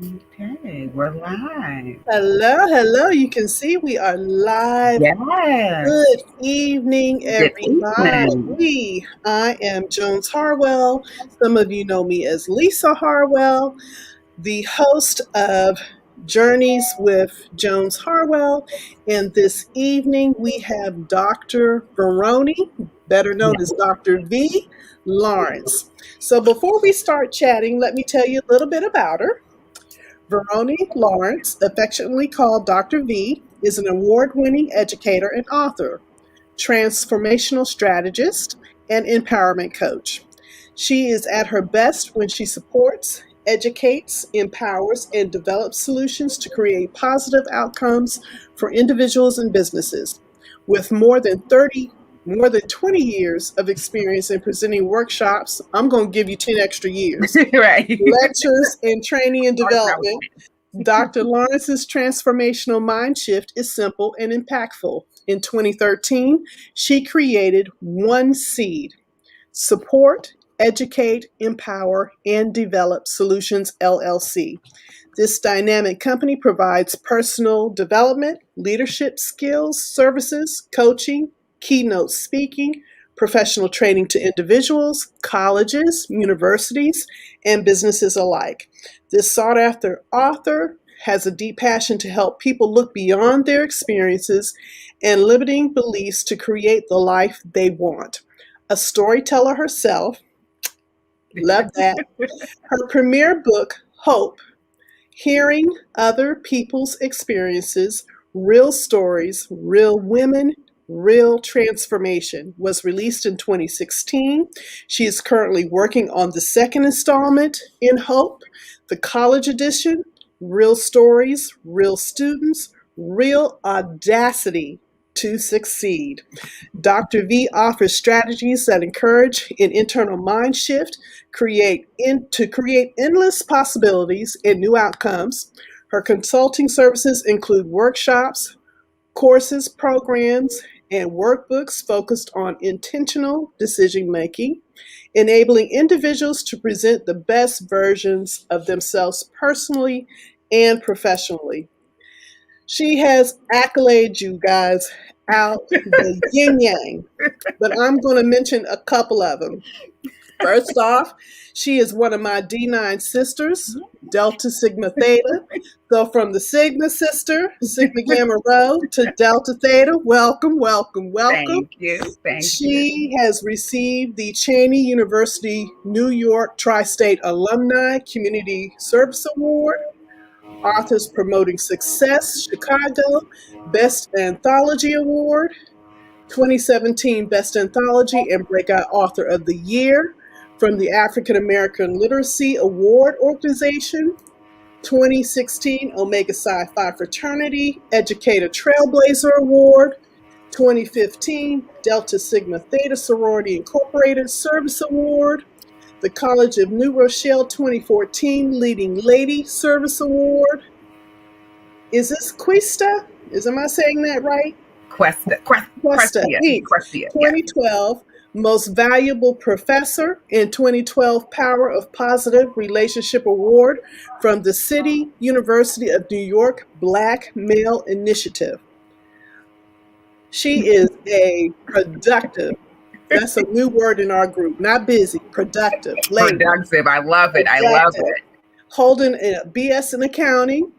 Okay, we're live. Hello, hello. You can see we are live. Yes. Good evening, Good evening. everybody. I am Jones Harwell. Some of you know me as Lisa Harwell, the host of Journeys with Jones Harwell. And this evening we have Dr. Veronie, better known Yeah. as Dr. V. Lawrence. So before we start chatting, let me tell you a little bit about her. Veronie Lawrence, affectionately called Dr. V, is an award winning educator and author, transformational strategist, and empowerment coach. She is at her best when she supports, educates, empowers, and develops solutions to create positive outcomes for individuals and businesses. With more than 20 years of experience in presenting workshops, I'm going to give you 10 extra years, Right. lectures, and training and Start that development. Dr. Lawrence's transformational mind shift is simple and impactful. In 2013, she created One Seed: Support, Educate, Empower, and Develop Solutions LLC. This dynamic company provides personal development, leadership skills, services, coaching, keynote speaking, professional training to individuals, colleges, universities, and businesses alike. This sought after author has a deep passion to help people look beyond their experiences and limiting beliefs to create the life they want. A storyteller herself, love that. Her premier book, Hope, Hearing Other People's Experiences, Real Stories, Real Women, Real Transformation, was released in 2016. She is currently working on the second installment in Hope, the college edition, Real Stories, Real Students, Real Audacity to Succeed. Dr. V offers strategies that encourage an internal mind shift, to create endless possibilities and new outcomes. Her consulting services include workshops, courses, programs, and workbooks focused on intentional decision making, enabling individuals to present the best versions of themselves personally and professionally. She has accolades, you guys, out the yin yang, but I'm going to mention a couple of them. First off, she is one of my D9 sisters, Delta Sigma Theta. So from the Sigma sister, Sigma Gamma Rho, to Delta Theta, welcome, welcome, welcome. Thank you. Thank you. She has received the Cheney University New York Tri State Alumni Community Service Award, Authors Promoting Success, Chicago, Best Anthology Award, 2017 Best Anthology and Breakout Author of the Year from the African American Literacy Award Organization, 2016 Omega Psi Phi Fraternity Educator Trailblazer Award, 2015 Delta Sigma Theta Sorority Incorporated Service Award, the College of New Rochelle 2014 Leading Lady Service Award. Is this Quista? Am I saying that right? Questa, Questia. Inc., Questia. Yes. 2012 Most Valuable Professor, and 2012 Power of Positive Relationship Award from the City University of New York Black Male Initiative. She is a productive, that's a new word in our group, not busy, productive lady. Productive. I love it. I love it. Holding a BS in accounting.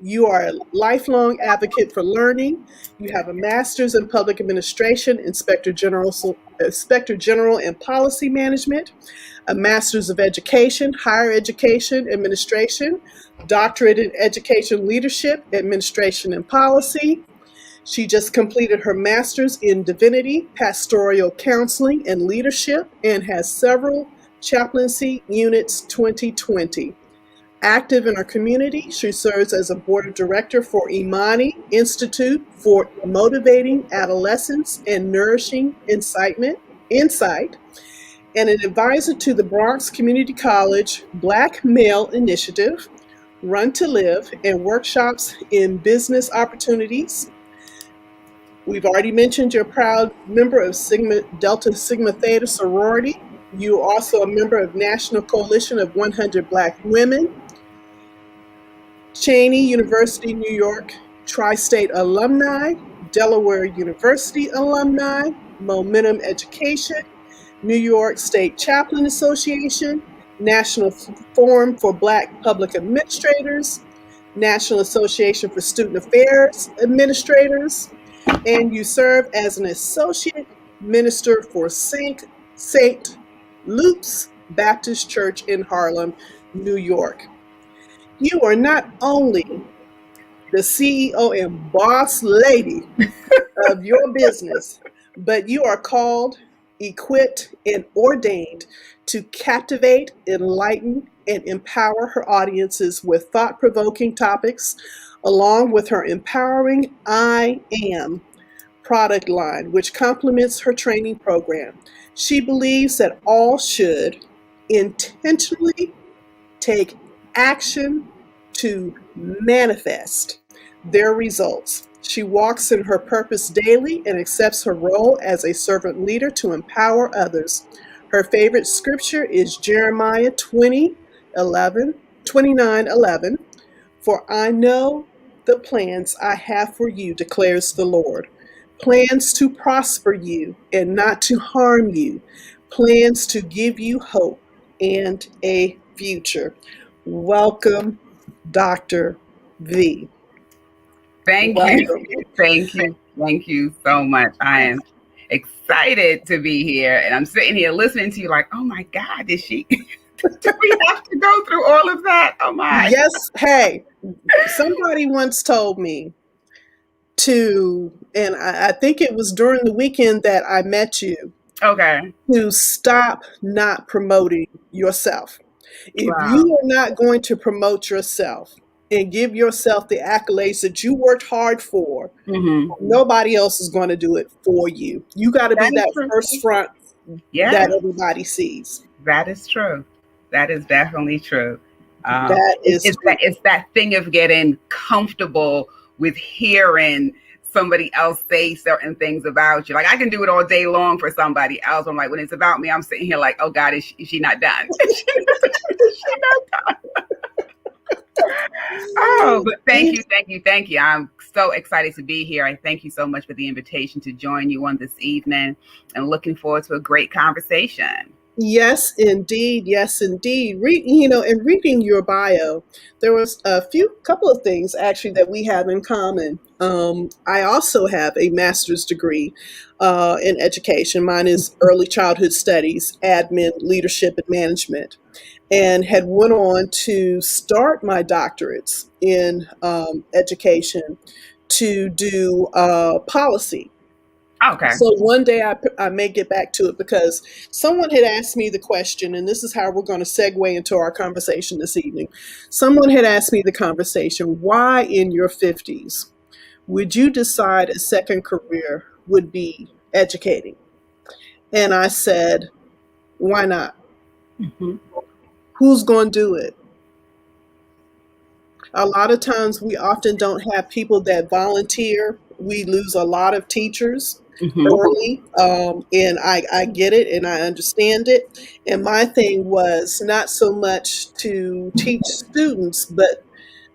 You are a lifelong advocate for learning. You have a master's in public administration, inspector general and policy management, a master's of education, higher education administration, doctorate in education leadership, administration and policy. She just completed her master's in divinity, pastoral counseling and leadership, and has several chaplaincy units 2020. Active in our community, she serves as a board of director for Imani Institute for Motivating Adolescents and Nourishing Insight, and an advisor to the Bronx Community College Black Male Initiative, Run to Live, and workshops in business opportunities. We've already mentioned you're a proud member of Delta Sigma Theta sorority. You are also a member of National Coalition of 100 Black Women. Cheney University, New York, Tri-State alumni, Delaware University alumni, Momentum Education, New York State Chaplain Association, National Forum for Black Public Administrators, National Association for Student Affairs Administrators, and you serve as an associate minister for St. Luke's Baptist Church in Harlem, New York. You are not only the CEO and boss lady of your business, but you are called, equipped, and ordained to captivate, enlighten, and empower her audiences with thought provoking topics, along with her empowering I Am product line, which complements her training program. She believes that all should intentionally take action to manifest their results. She walks in her purpose daily and accepts her role as a servant leader to empower others. Her favorite scripture is Jeremiah 29:11. For I know the plans I have for you, declares the Lord. Plans to prosper you and not to harm you. Plans to give you hope and a future. Welcome, Dr. V. Thank you. Welcome. Thank you. Thank you so much. I am excited to be here. And I'm sitting here listening to you like, oh my God, do we have to go through all of that? Oh my. Yes. Hey, somebody once told me and I think it was during the weekend that I met you, Okay. to stop not promoting yourself. If Wow. you are not going to promote yourself and give yourself the accolades that you worked hard for, nobody else is going to do it for you. You got to be that first front that everybody sees. That is true. That is definitely true. It's that thing of getting comfortable with hearing somebody else say certain things about you. Like I can do it all day long for somebody else. I'm like, when it's about me, I'm sitting here like, oh God, is she not done? Is she not done? Oh, but thank you. I'm so excited to be here. I thank you so much for the invitation to join you on this evening and looking forward to a great conversation. Yes, indeed. Yes, indeed. In reading your bio, there was a couple of things actually that we have in common. I also have a master's degree in education. Mine is early childhood studies, admin, leadership, and management, and had went on to start my doctorates in education to do policy. Okay. So one day I may get back to it because someone had asked me the question, and this is how we're going to segue into our conversation this evening. Someone had asked me the conversation, why in your 50s would you decide a second career would be educating? And I said, why not? Who's going to do it? A lot of times we often don't have people that volunteer. We lose a lot of teachers early, and I get it and I understand it. And my thing was not so much to teach students, but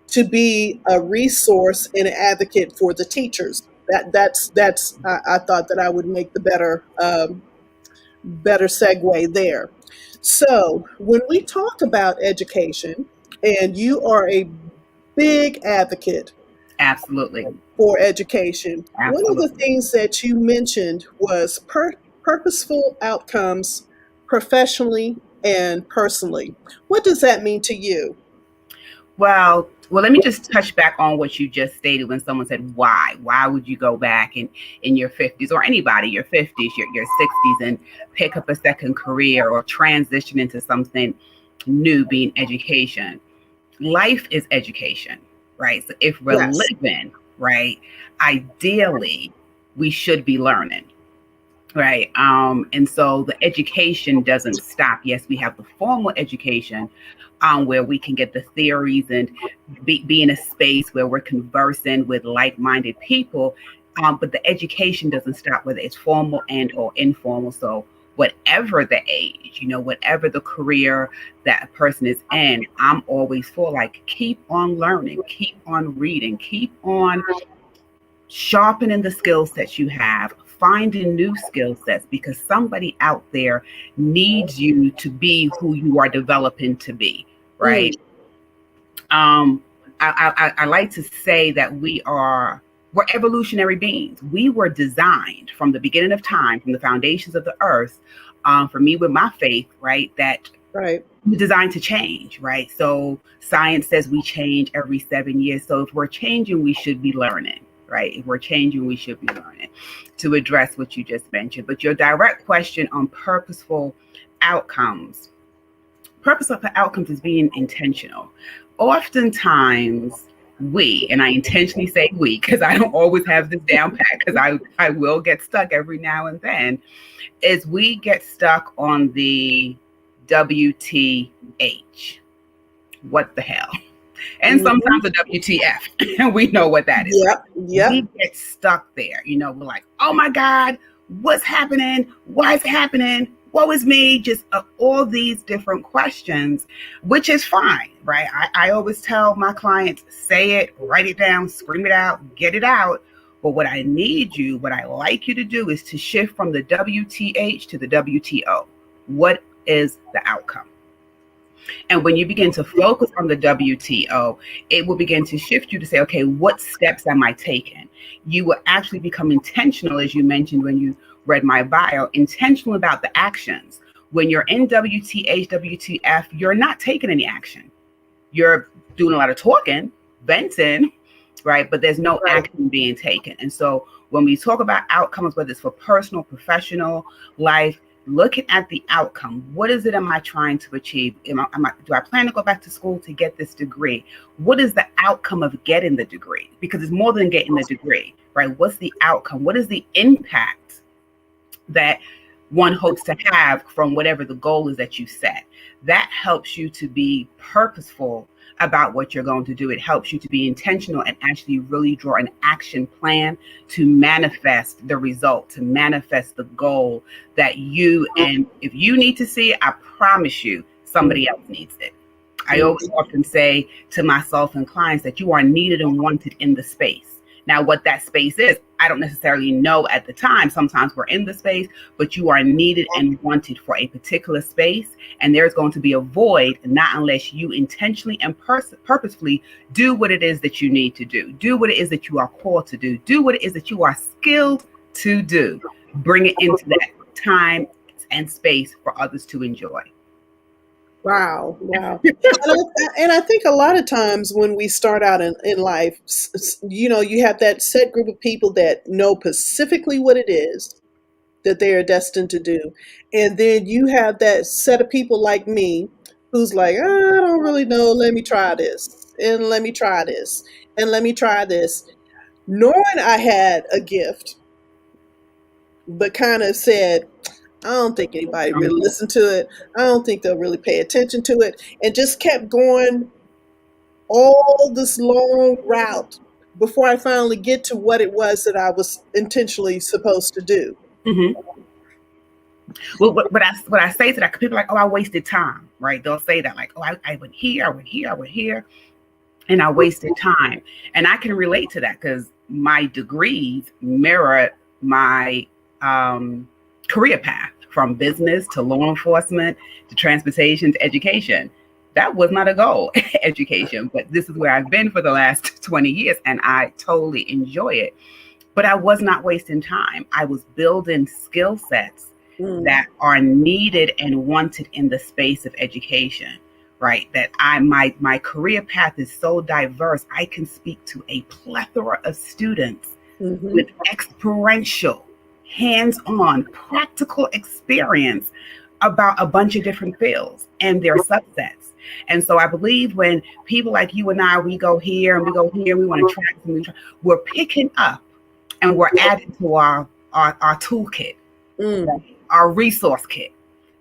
to be a resource and an advocate for the teachers. I thought that I would make the better segue there. So when we talk about education, and you are a big advocate Absolutely for education. Absolutely. One of the things that you mentioned was purposeful outcomes professionally and personally. What does that mean to you? Well, let me just touch back on what you just stated when someone said, why? Why would you go back in your 50s, or anybody, your 50s, your 60s, and pick up a second career or transition into something new, being education? Life is education, right? So if we're living, right, ideally, we should be learning. Right. And so the education doesn't stop. Yes, we have the formal education where we can get the theories and be in a space where we're conversing with like-minded people. But the education doesn't stop, whether it's formal and or informal. So whatever the age, whatever the career that a person is in, I'm always for like, keep on learning, keep on reading, keep on sharpening the skill sets you have, finding new skill sets, because somebody out there needs you to be who you are developing to be, right? I like to say that we're evolutionary beings. We were designed from the beginning of time, from the foundations of the earth. For me, with my faith, right, that Right. we're designed to change, right? So science says we change every 7 years. So if we're changing, we should be learning, right? If we're changing, we should be learning, to address what you just mentioned. But your direct question on purposeful outcomes. Purposeful outcomes is being intentional. Oftentimes, and I intentionally say we, because I don't always have this down pat, because I will get stuck every now and then, is we get stuck on the WTH. What the hell? And sometimes the WTF, and we know what that is. Yep. Yep. We get stuck there. We're like, oh my God, what's happening? Why is it happening? Woe is me? Just all these different questions, which is fine, right? I always tell my clients, say it, write it down, scream it out, get it out. But what I like you to do is to shift from the WTH to the WTO. What is the outcome? And when you begin to focus on the WTO, it will begin to shift you to say, okay, what steps am I taking? You will actually become intentional, as you mentioned when you read my bio, intentional about the actions. When you're in WTH, WTF, you're not taking any action. You're doing a lot of talking, venting, right? But there's no action being taken. And so when we talk about outcomes, whether it's for personal, professional life, looking at the outcome. What is it am I trying to achieve? Do I plan to go back to school to get this degree? What is the outcome of getting the degree? Because it's more than getting the degree, right? What's the outcome? What is the impact that one hopes to have from whatever the goal is that you set? That helps you to be purposeful about what you're going to do. It helps you to be intentional and actually really draw an action plan to manifest the result, to manifest the goal that and if you need to see it, I promise you somebody else needs it. I always often say to myself and clients that you are needed and wanted in the space. Now, what that space is, I don't necessarily know at the time. Sometimes we're in the space, but you are needed and wanted for a particular space. And there's going to be a void, not unless you intentionally and purposefully do what it is that you need to do. Do what it is that you are called to do. Do what it is that you are skilled to do. Bring it into that time and space for others to enjoy. Wow. And I think a lot of times when we start out in life, you have that set group of people that know specifically what it is that they are destined to do. And then you have that set of people like me who's like, I don't really know. Let me try this. And let me try this. And let me try this. Knowing I had a gift, but kind of said, I don't think anybody really listened to it. I don't think they'll really pay attention to it. And just kept going all this long route before I finally get to what it was that I was intentionally supposed to do. Mm-hmm. Well, what I say to that, people are like, oh, I wasted time, right? They'll say that like, oh, I went here, and I wasted time. And I can relate to that because my degrees mirror my career path, from business to law enforcement to transportation to education. That was not a goal, education, but this is where I've been for the last 20 years and I totally enjoy it. But I was not wasting time. I was building skill sets that are needed and wanted in the space of education, right? That my career path is so diverse. I can speak to a plethora of students with experiential, hands-on, practical experience about a bunch of different fields and their subsets. And so I believe when people like you and I, we go here and we go here, we want to track and we're picking up and we're adding to our toolkit, our resource kit,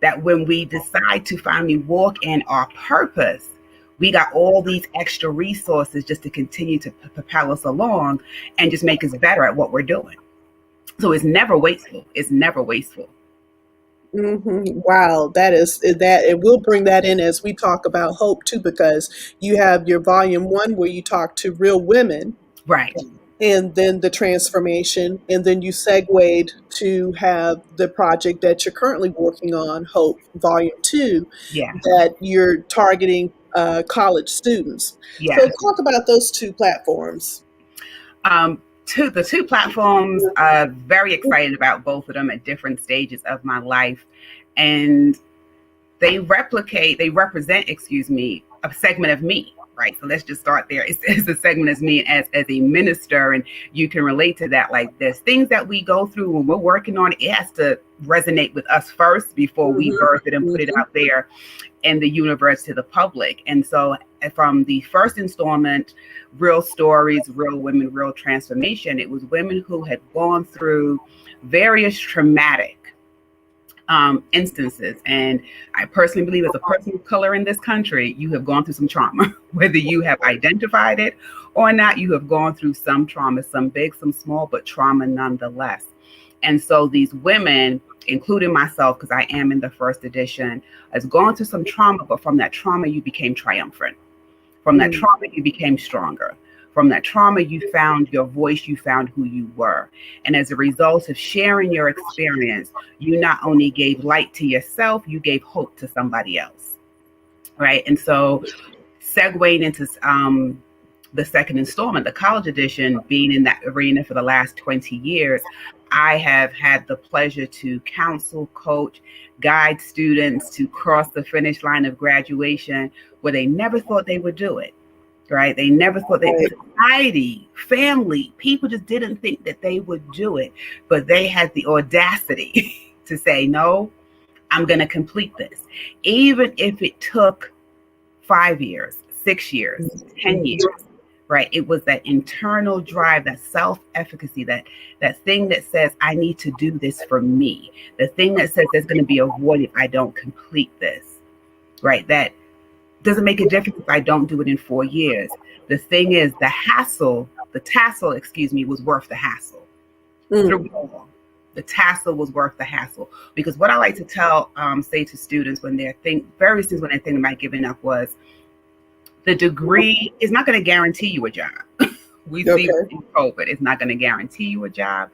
that when we decide to finally walk in our purpose, we got all these extra resources just to continue to propel us along and just make us better at what we're doing. So it's never wasteful. It's never wasteful. Wow, that is that, and we'll bring that in as we talk about hope too, because you have your volume one where you talk to real women, Right. and then the transformation, and then you segued to have the project that you're currently working on, Hope Volume Two, Yeah. that you're targeting college students. So Yeah. talk about those two platforms. The two platforms, very excited about both of them at different stages of my life. And they represent, a segment of me, right? So let's just start there. It's a segment of me as a minister, and you can relate to that. Like, there's things that we go through when we're working on it. It has to resonate with us first before we birth it and put it out there in the universe to the public. And so from the first installment, Real Stories, Real Women, Real Transformation, it was women who had gone through various traumatic instances. And I personally believe, as a person of color in this country, you have gone through some trauma, whether you have identified it or not. You have gone through some trauma, some big, some small, but trauma nonetheless. And so these women, including myself, because I am in the first edition, has gone through some trauma, but from that trauma, you became triumphant. From that trauma, you became stronger. From that trauma, you found your voice, you found who you were. And as a result of sharing your experience, you not only gave light to yourself, you gave hope to somebody else. Right. And so, segueing into the second installment, the college edition, being in that arena for the last 20 years, I have had the pleasure to counsel, coach, guide students to cross the finish line of graduation where they never thought they would do it. Right? They never thought that society, family, people just didn't think that they would do it, but they had the audacity to say, no, I'm going to complete this. Even if it took 5 years, 6 years, 10 years, right? It was that internal drive, that self-efficacy, that thing that says, I need to do this for me. The thing that says there's going to be a void if I don't complete this, right? That doesn't make a difference if I don't do it in 4 years. The thing is, the tassel, was worth the hassle. Through it all. The tassel was worth the hassle. Because what I like to say to students when they're thinking about giving up was, the degree is not going to guarantee you a job. We see in COVID, it's not going to guarantee you a job,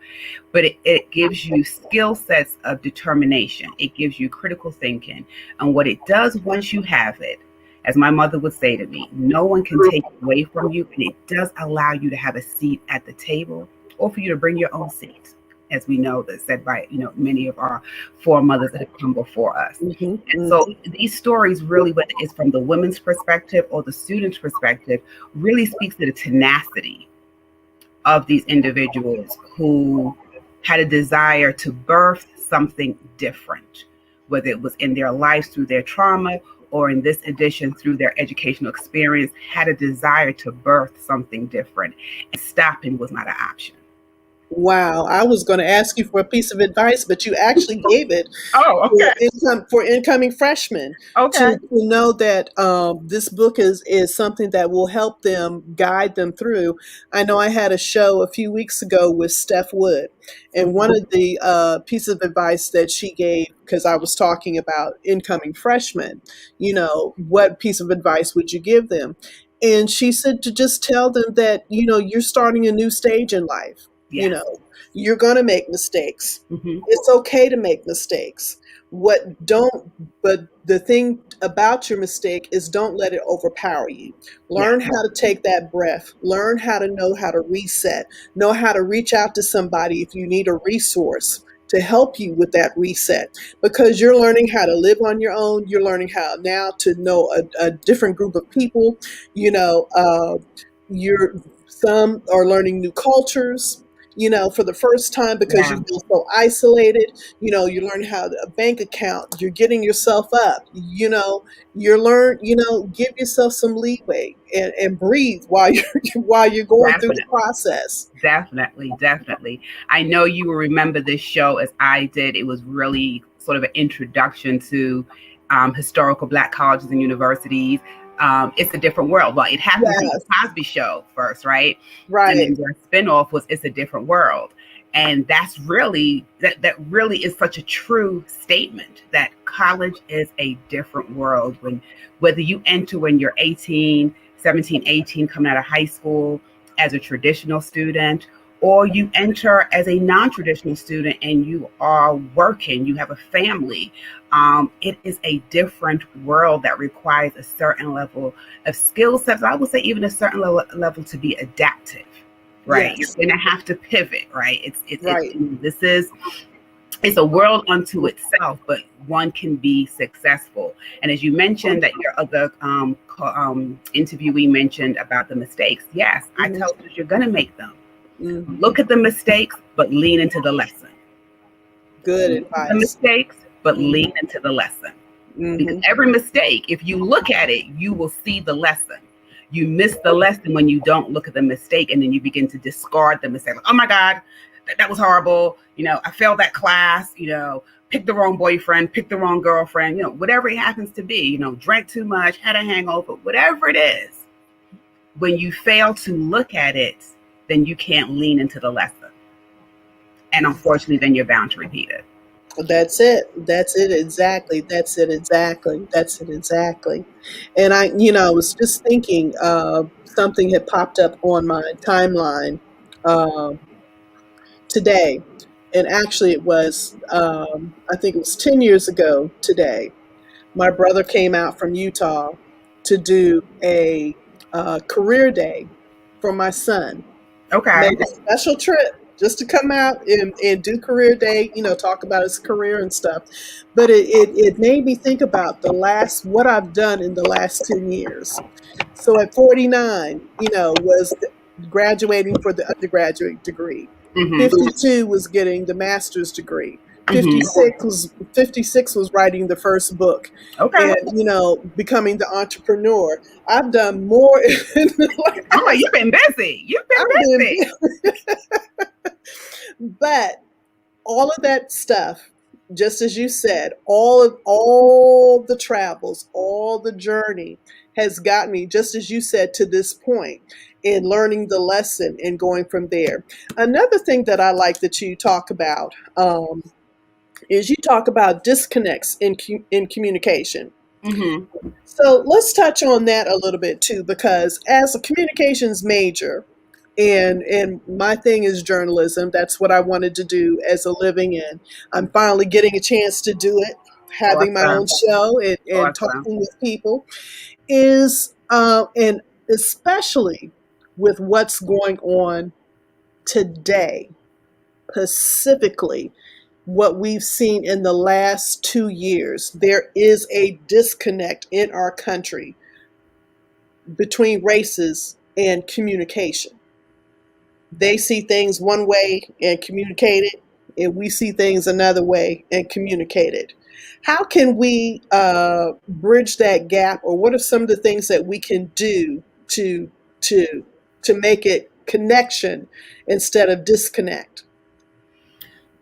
but it gives you skill sets of determination. It gives you critical thinking. And what it does once you have it, as my mother would say to me, no one can take it away from you. And it does allow you to have a seat at the table, or for you to bring your own seat, as we know that's said by many of our foremothers that have come before us. And so these stories really, whether it's from the women's perspective or the student's perspective, really speaks to the tenacity of these individuals who had a desire to birth something different, whether it was in their lives through their trauma, or in this edition through their educational experience, had a desire to birth something different. And stopping was not an option. Wow, I was going to ask you for a piece of advice, but you actually gave it. Oh, okay. For incoming freshmen, Okay. to know that this book is something that will help them, guide them through. I know I had a show a few weeks ago with Steph Wood, and one of the pieces of advice that she gave, because I was talking about incoming freshmen, what piece of advice would you give them? And she said to just tell them that, you're starting a new stage in life. Yes. You're going to make mistakes. It's okay to make mistakes. But the thing about your mistake is, don't let it overpower you. Learn how to take that breath. Learn how to know how to reset. Know how to reach out to somebody if you need a resource to help you with that reset, because you're learning how to live on your own. You're learning how now to know a different group of people. Some are learning new cultures, for the first time, because you feel so isolated. You learn how to a bank account, you're getting yourself up, give yourself some leeway and breathe while you're going through the process. Definitely. I know you will remember this show as I did. It was really sort of an introduction to historical Black colleges and universities. It's a Different World. Well, it happened to be the Cosby Show first, right? Right. And then their spinoff was It's a Different World. And that's really, that really is such a true statement, that college is a different world. Whether you enter when you're 18, 17, 18, coming out of high school as a traditional student, or you enter as a non-traditional student and you are working, you have a family. It is a different world that requires a certain level of skill sets. I would say even a certain level to be adaptive. Right. Yes. You're going to have to pivot, right? Right. It's a world unto itself, but one can be successful. And as you mentioned that your other interviewee mentioned about the mistakes. Yes, I tell you, you're going to make them. Look at the mistakes, but lean into the lesson. Good Look advice. at the mistakes, but lean into the lesson. Because every mistake, if you look at it, you will see the lesson. You miss the lesson when you don't look at the mistake, and then you begin to discard the mistake. Like, oh my God, that was horrible. I failed that class, picked the wrong boyfriend, picked the wrong girlfriend, whatever it happens to be, drank too much, had a hangover, whatever it is. When you fail to look at it, then you can't lean into the lesson. And unfortunately, then you're bound to repeat it. That's it. That's it exactly. That's it exactly. That's it exactly. And I was just thinking, something had popped up on my timeline today. And actually it was, I think it was 10 years ago today. My brother came out from Utah to do a career day for my son. Okay. Made a special trip just to come out and do career day, talk about his career and stuff. But it made me think about what I've done in the last 10 years. So at 49, was graduating for the undergraduate degree. 52 was getting the master's degree. 56 was writing the first book. Okay. And becoming the entrepreneur. I've done more in the last, you've been busy. You've been busy. But all of that stuff, just as you said, all the travels, all the journey has got me, just as you said, to this point in learning the lesson and going from there. Another thing that I like that you talk about is you talk about disconnects in communication. So let's touch on that a little bit too, because as a communications major, and my thing is journalism. That's what I wanted to do as a living, and I'm finally getting a chance to do it, having my own show and talking with people. And especially with what's going on today, specifically what we've seen in the last 2 years, there is a disconnect in our country between races and communication. They see things one way and communicate it, and we see things another way and communicate it. How can we bridge that gap, or what are some of the things that we can do to make it connection instead of disconnect?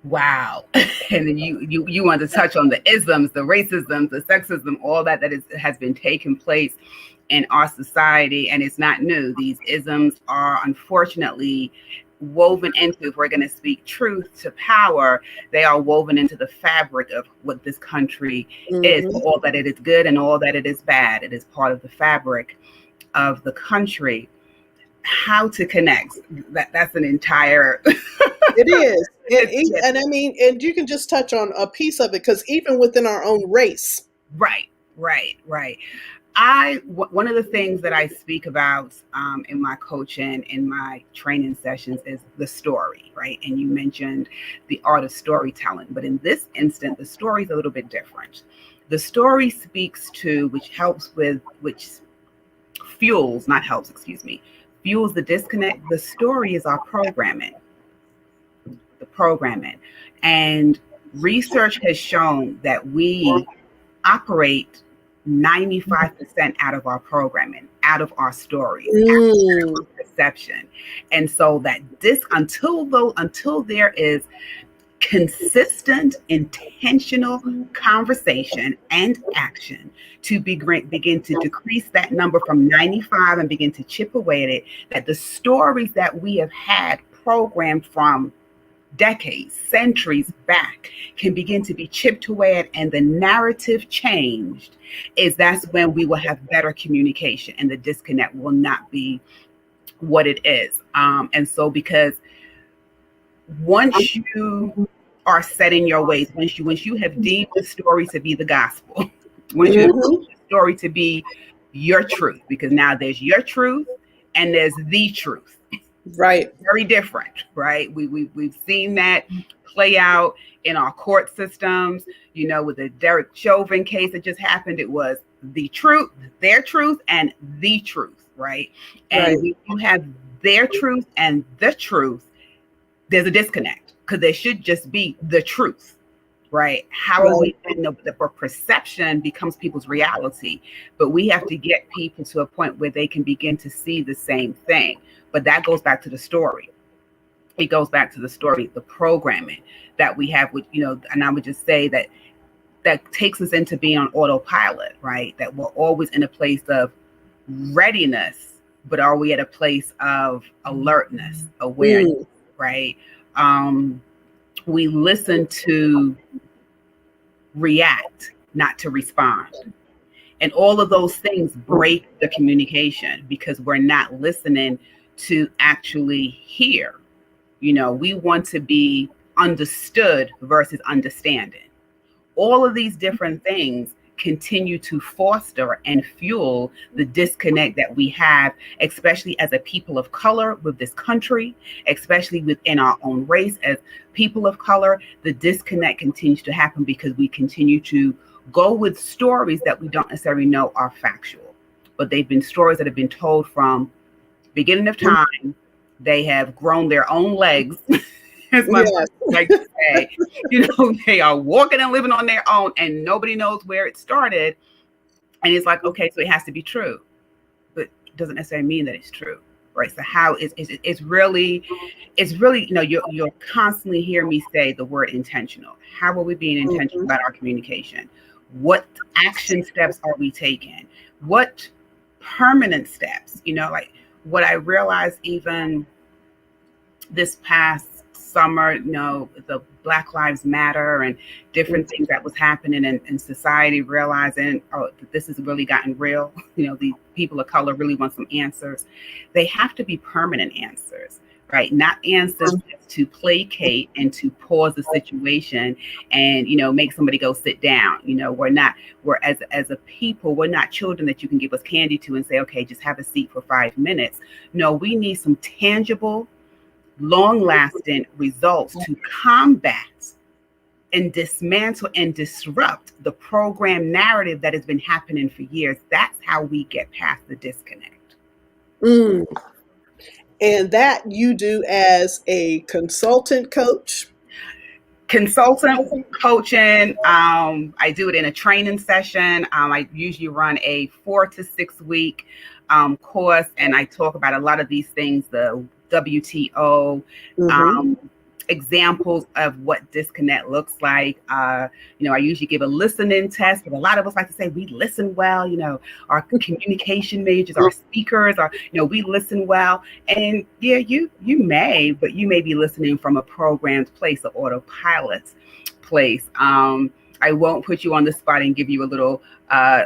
Wow. And then you want to touch on the isms, the racism, the sexism, all that has been taking place in our society, and it's not new. These isms are unfortunately woven into, if we're going to speak truth to power, they are woven into the fabric of what this country is. All that it is good and all that it is bad, it is part of the fabric of the country. How to connect, that's an entire it is. And I mean, and you can just touch on a piece of it, because even within our own race. Right. One of the things that I speak about in my coaching, in my training sessions, is the story, right? And you mentioned the art of storytelling, but in this instant, the story is a little bit different. The story speaks to, which fuels the disconnect. The story is our programming. And research has shown that we operate 95% out of our programming, out of our stories, out of our perception. And so that until there is consistent, intentional conversation and action to begin to decrease that number from 95 and begin to chip away at it, that the stories that we have had programmed from decades, centuries back can begin to be chipped away at and the narrative changed, that's when we will have better communication and the disconnect will not be what it is. And so because once you are set in your ways, once you have deemed the story to be the gospel, once you have deemed the story to be your truth, because now there's your truth and there's the truth. Right. Very different, right? We've seen that play out in our court systems. With the Derek Chauvin case that just happened, it was the truth, their truth, and the truth, right? And when you have their truth and the truth, there's a disconnect because there should just be the truth, right? How are we the perception becomes people's reality, but we have to get people to a point where they can begin to see the same thing. But that goes back to the story. It goes back to the story, the programming that we have with, and I would just say that takes us into being on autopilot, right? That we're always in a place of readiness, but are we at a place of alertness, awareness, right? We listen to react, not to respond. And all of those things break the communication because we're not listening to actually hear. We want to be understood versus understanding. All of these different things continue to foster and fuel the disconnect that we have, especially as a people of color with this country, especially within our own race as people of color. The disconnect continues to happen because we continue to go with stories that we don't necessarily know are factual, but they've been stories that have been told from beginning of time. They have grown their own legs, as my mother like to say. They are walking and living on their own, and nobody knows where it started. And it's like, okay, so it has to be true, but it doesn't necessarily mean that it's true, right? So how it's really, you'll constantly hear me say the word intentional. How are we being intentional about our communication? What action steps are we taking? What permanent steps? Like what I realized even this past summer, the Black Lives Matter and different things that was happening in society, realizing, this has really gotten real. These people of color really want some answers. They have to be permanent answers, right? Not answers to placate and to pause the situation and, make somebody go sit down. We're as a people, we're not children that you can give us candy to and say, okay, just have a seat for 5 minutes. No, we need some tangible, long-lasting results to combat and dismantle and disrupt the program narrative that has been happening for years. That's how we get past the disconnect. And that you do as a consultant coach? Consultant coaching. I do it in a training session. I usually run a 4 to 6 week course, and I talk about a lot of these things, the WTO, examples of what disconnect looks like. I usually give a listening test, but a lot of us like to say we listen well. Our communication majors, our speakers are, we listen well. And yeah, you may, but you may be listening from a programmed place, an autopilot place. I won't put you on the spot and give you a little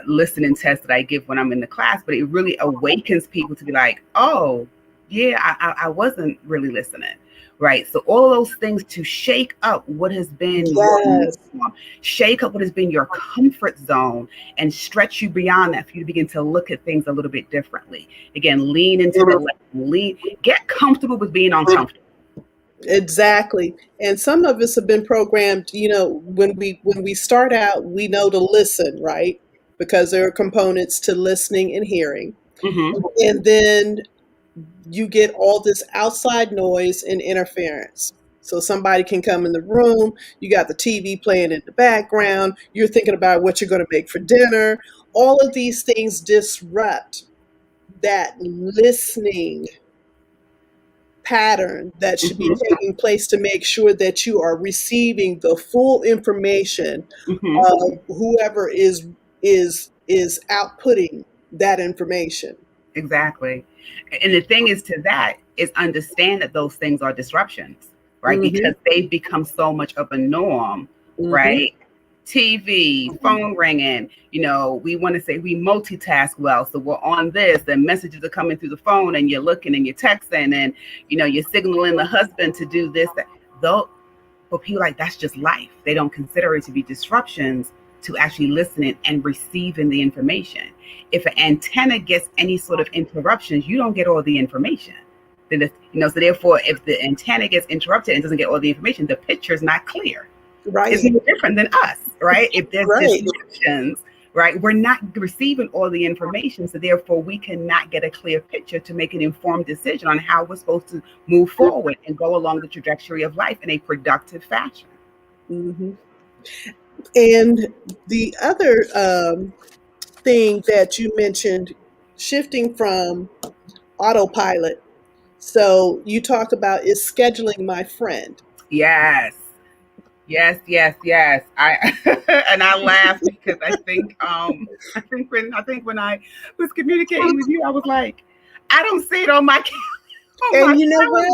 listening test that I give when I'm in the class, but it really awakens people to be like, oh, yeah, I wasn't really listening. Right. So all of those things to shake up what has been shake up what has been your comfort zone and stretch you beyond that for you to begin to look at things a little bit differently. Again, lean into the left, get comfortable with being uncomfortable. Exactly. And some of us have been programmed, when we start out, we know to listen, right? Because there are components to listening and hearing. And then you get all this outside noise and interference. So somebody can come in the room, you got the TV playing in the background, you're thinking about what you're going to make for dinner. All of these things disrupt that listening pattern that should be taking place to make sure that you are receiving the full information of whoever is outputting that information. Exactly. And the thing is to that is understand that those things are disruptions. right? Because they've become so much of a norm, right? TV, phone ringing, we want to say we multitask well. So we're on this, and messages are coming through the phone, and you're looking and you're texting, and, you're signaling the husband to do this, that. Though, but people like, that's just life. They don't consider it to be disruptions to actually listening and receiving the information. If an antenna gets any sort of interruptions, you don't get all the information. So therefore, if the antenna gets interrupted and doesn't get all the information, the picture is not clear. Right. It's no different than us, right? If there's disruptions, right, we're not receiving all the information. So therefore, we cannot get a clear picture to make an informed decision on how we're supposed to move forward and go along the trajectory of life in a productive fashion. And the other thing that you mentioned, shifting from autopilot. So you talked about is scheduling my friend. Yes. I and I laugh because I think when I was communicating with you, I was like, I don't see it on my calendar. And you know what?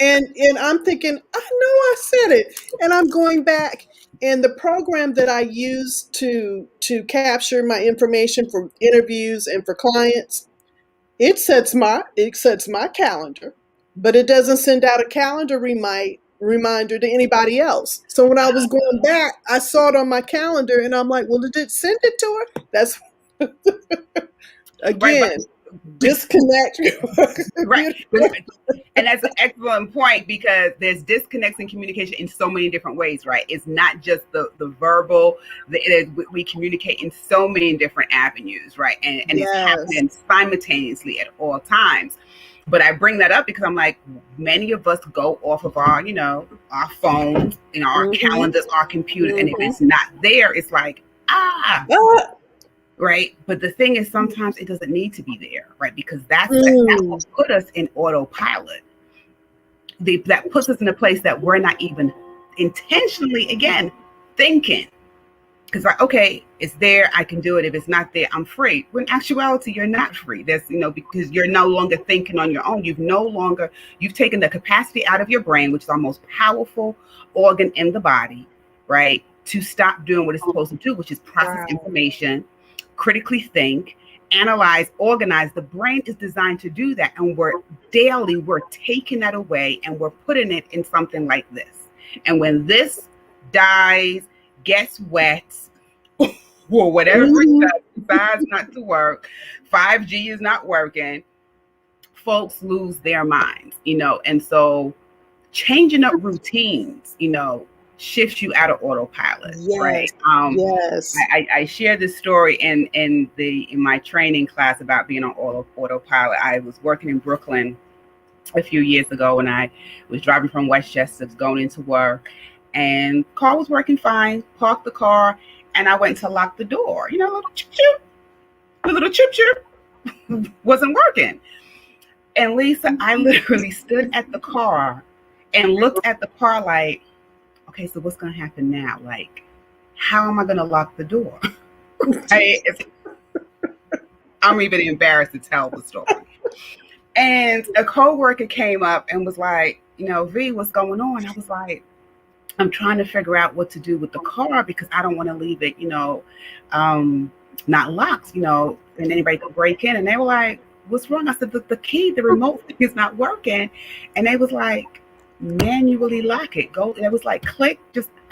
and I'm thinking, I know I said it, and I'm going back. And the program that I use to capture my information for interviews and for clients, it sets my calendar, but it doesn't send out a calendar reminder to anybody else. So when I was going back, I saw it on my calendar, and I'm like, well, did it send it to her? That's again. Right, disconnect. Right. And that's an excellent point, because there's disconnects in communication in so many different ways, right? It's not just the verbal. We communicate in so many different avenues, right? And it's happening simultaneously at all times. But I bring that up because I'm like, many of us go off of our, our phones, our calendars, our computers. And if it's not there, it's like, right. But the thing is, sometimes it doesn't need to be there, right? Because that will put us in autopilot. That puts us in a place that we're not even intentionally, again, thinking. Because okay, it's there, I can do it. If it's not there, I'm free. When in actuality, you're not free. That's, because you're no longer thinking on your own. You've taken the capacity out of your brain, which is our most powerful organ in the body, right? To stop doing what it's supposed to do, which is process information, critically think, analyze, organize. The brain is designed to do that. And we're taking that away, and we're putting it in something like this. And when this dies, gets wet, or whatever it does, decides not to work, 5G is not working, folks lose their minds, and so changing up routines, shifts you out of autopilot, right? I share this story in my training class about being on autopilot. I was working in Brooklyn a few years ago, and I was driving from Westchester, going into work, and car was working fine. Parked the car, and I went to lock the door. A little chip chip, the little chip chip wasn't working. And Lisa, I literally stood at the car and looked at the car like, okay, so what's going to happen now? Like, how am I going to lock the door? I'm even embarrassed to tell the story. And a coworker came up and was like, V, what's going on? I was like, I'm trying to figure out what to do with the car because I don't want to leave it, not locked, and anybody could break in. And they were like, what's wrong? I said, the key, the remote thing is not working. And they was like, manually lock it. Go. And it was like, click,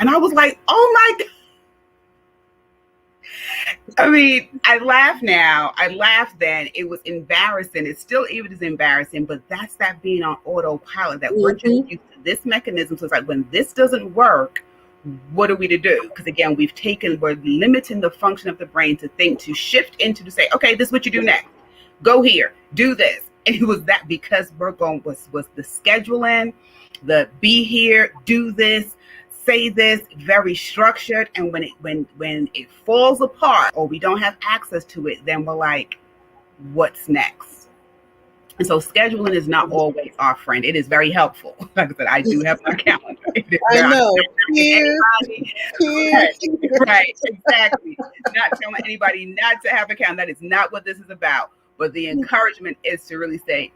and I was like, oh my God. I mean, I laugh now. I laughed then. It was embarrassing. It still even is embarrassing, but that's that being on autopilot, that we're just used to this mechanism. So it's like, when this doesn't work, what are we to do? Because again, we're limiting the function of the brain to think, to shift into, to say, okay, this is what you do next. Go here, do this. And it was that because we're going was the scheduling, the be here, do this, say this, very structured. And when it falls apart or we don't have access to it, then we're like, what's next? And so scheduling is not always our friend. It is very helpful. Like I said, I do have my calendar. I know. Right, exactly. Not telling anybody not to have a calendar. That is not what this is about. But the encouragement is to really say,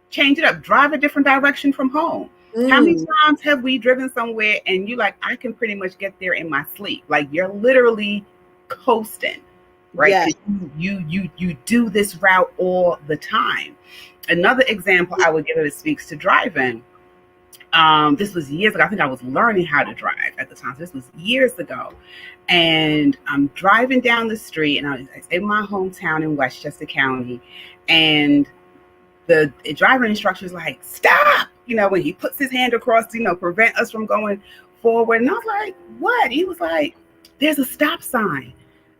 change it up, drive a different direction from home. How many Mm. times have we driven somewhere and you like, I can pretty much get there in my sleep? Like you're literally coasting, right? Yeah. Because you do this route all the time. Another example I would give that speaks to driving. This was years ago. I think I was learning how to drive at the time. So this was years ago. And I'm driving down the street, and I was in my hometown in Westchester County. And the driving instructor is like, stop, when he puts his hand across, prevent us from going forward. And I was like, what? He was like, there's a stop sign.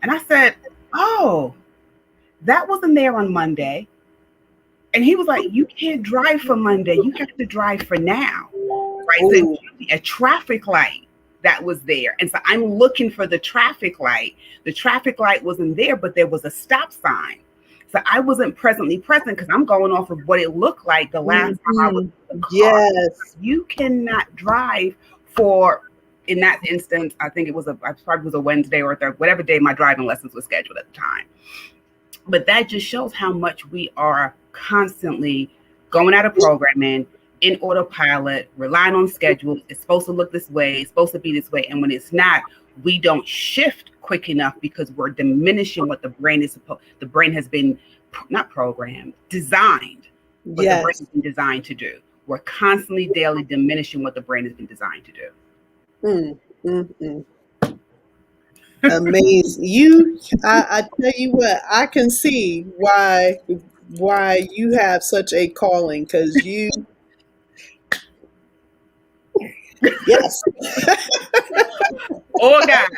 And I said, oh, that wasn't there on Monday. And he was like, you can't drive for Monday. You have to drive for now. Right. So it was a traffic light that was there. And so I'm looking for the traffic light. The traffic light wasn't there, but there was a stop sign. So I wasn't presently present because I'm going off of what it looked like the last time I was in the car. Yes. You cannot drive for, in that instance, I think it was probably was a Wednesday or a Thursday, whatever day my driving lessons were scheduled at the time. But that just shows how much we are constantly going out of programming, in autopilot, relying on schedules. It's supposed to look this way. It's supposed to be this way. And when it's not, we don't shift quick enough because we're diminishing what the brain has been not programmed, designed. What the brain has been designed to do. We're constantly daily diminishing what the brain has been designed to do. Amazing. I tell you what, I can see why you have such a calling, because you yes. Oh God.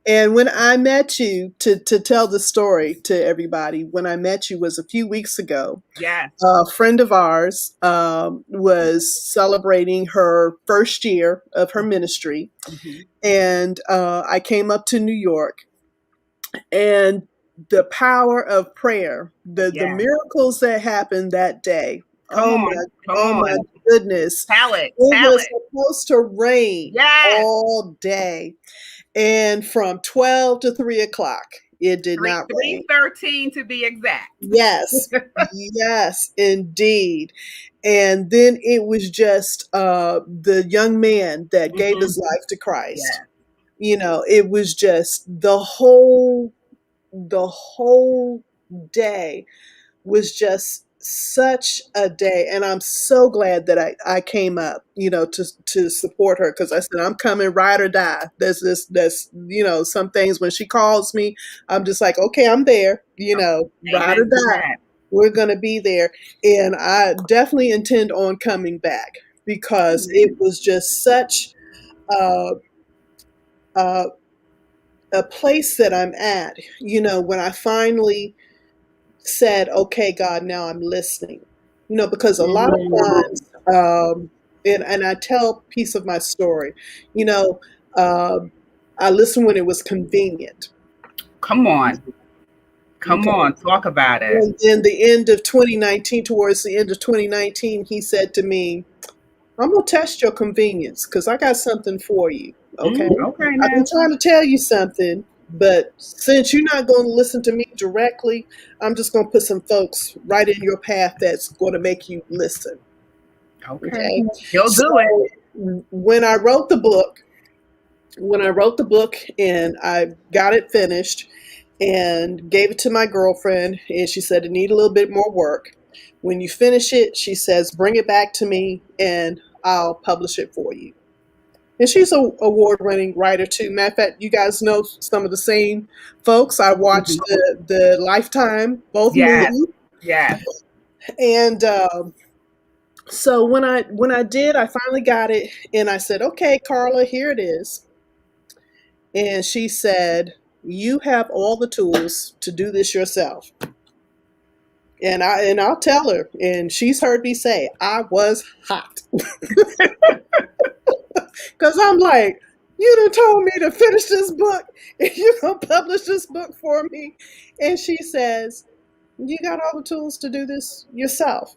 And when I met you, to tell the story to everybody, when I met you was a few weeks ago. Yeah. A friend of ours was celebrating her first year of her ministry. Mm-hmm. And I came up to New York, and the power of prayer, the miracles that happened that day. Come on. My goodness. It was supposed to rain all day. And from 12 to 3 o'clock, it did not rain. 3:13 to be exact. Yes. Yes, indeed. And then it was just the young man that gave his life to Christ. Yeah. It was just the whole day was just such a day. And I'm so glad that I came up, to support her, because I said, I'm coming, ride or die. There's some things when she calls me, I'm just like, okay, I'm there, ride or die. We're going to be there. And I definitely intend on coming back, because it was just such a place that I'm at, when I finally said, okay, God, now I'm listening, because a lot of times, and I tell a piece of my story, I listened when it was convenient. Come on, talk about it. And in the end of 2019, towards the end of 2019, he said to me, I'm going to test your convenience, because I got something for you. Okay. Okay. I've been trying to tell you something, but since you're not going to listen to me directly, I'm just going to put some folks right in your path that's going to make you listen. Okay. He'll do it. When I wrote the book, and I got it finished and gave it to my girlfriend, and she said it needed a little bit more work. When you finish it, she says, bring it back to me and I'll publish it for you. And she's an award-winning writer too. Matter of fact, you guys know some of the same folks. I watched the Lifetime, both movies. Yeah. And so when I did, I finally got it, and I said, okay, Carla, here it is. And she said, you have all the tools to do this yourself. And I'll tell her, and she's heard me say, I was hot. Because I'm like, you done told me to finish this book, and you're going to publish this book for me. And she says, you got all the tools to do this yourself.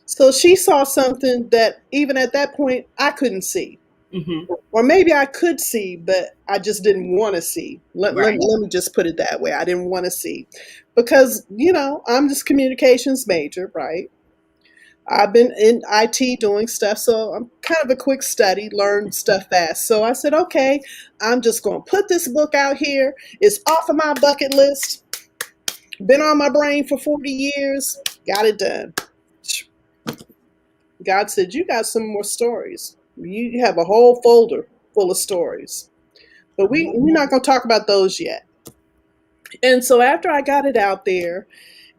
So she saw something that even at that point I couldn't see. Mm-hmm. Or maybe I could see, but I just didn't want to see. Right. Let me just put it that way. I didn't want to see because, I'm just communications major, right? I've been in IT doing stuff, so I'm kind of a quick study, learn stuff fast. So I said, okay, I'm just going to put this book out here. It's off of my bucket list. Been on my brain for 40 years. Got it done. God said, you got some more stories. You have a whole folder full of stories. But we're not going to talk about those yet. And so after I got it out there,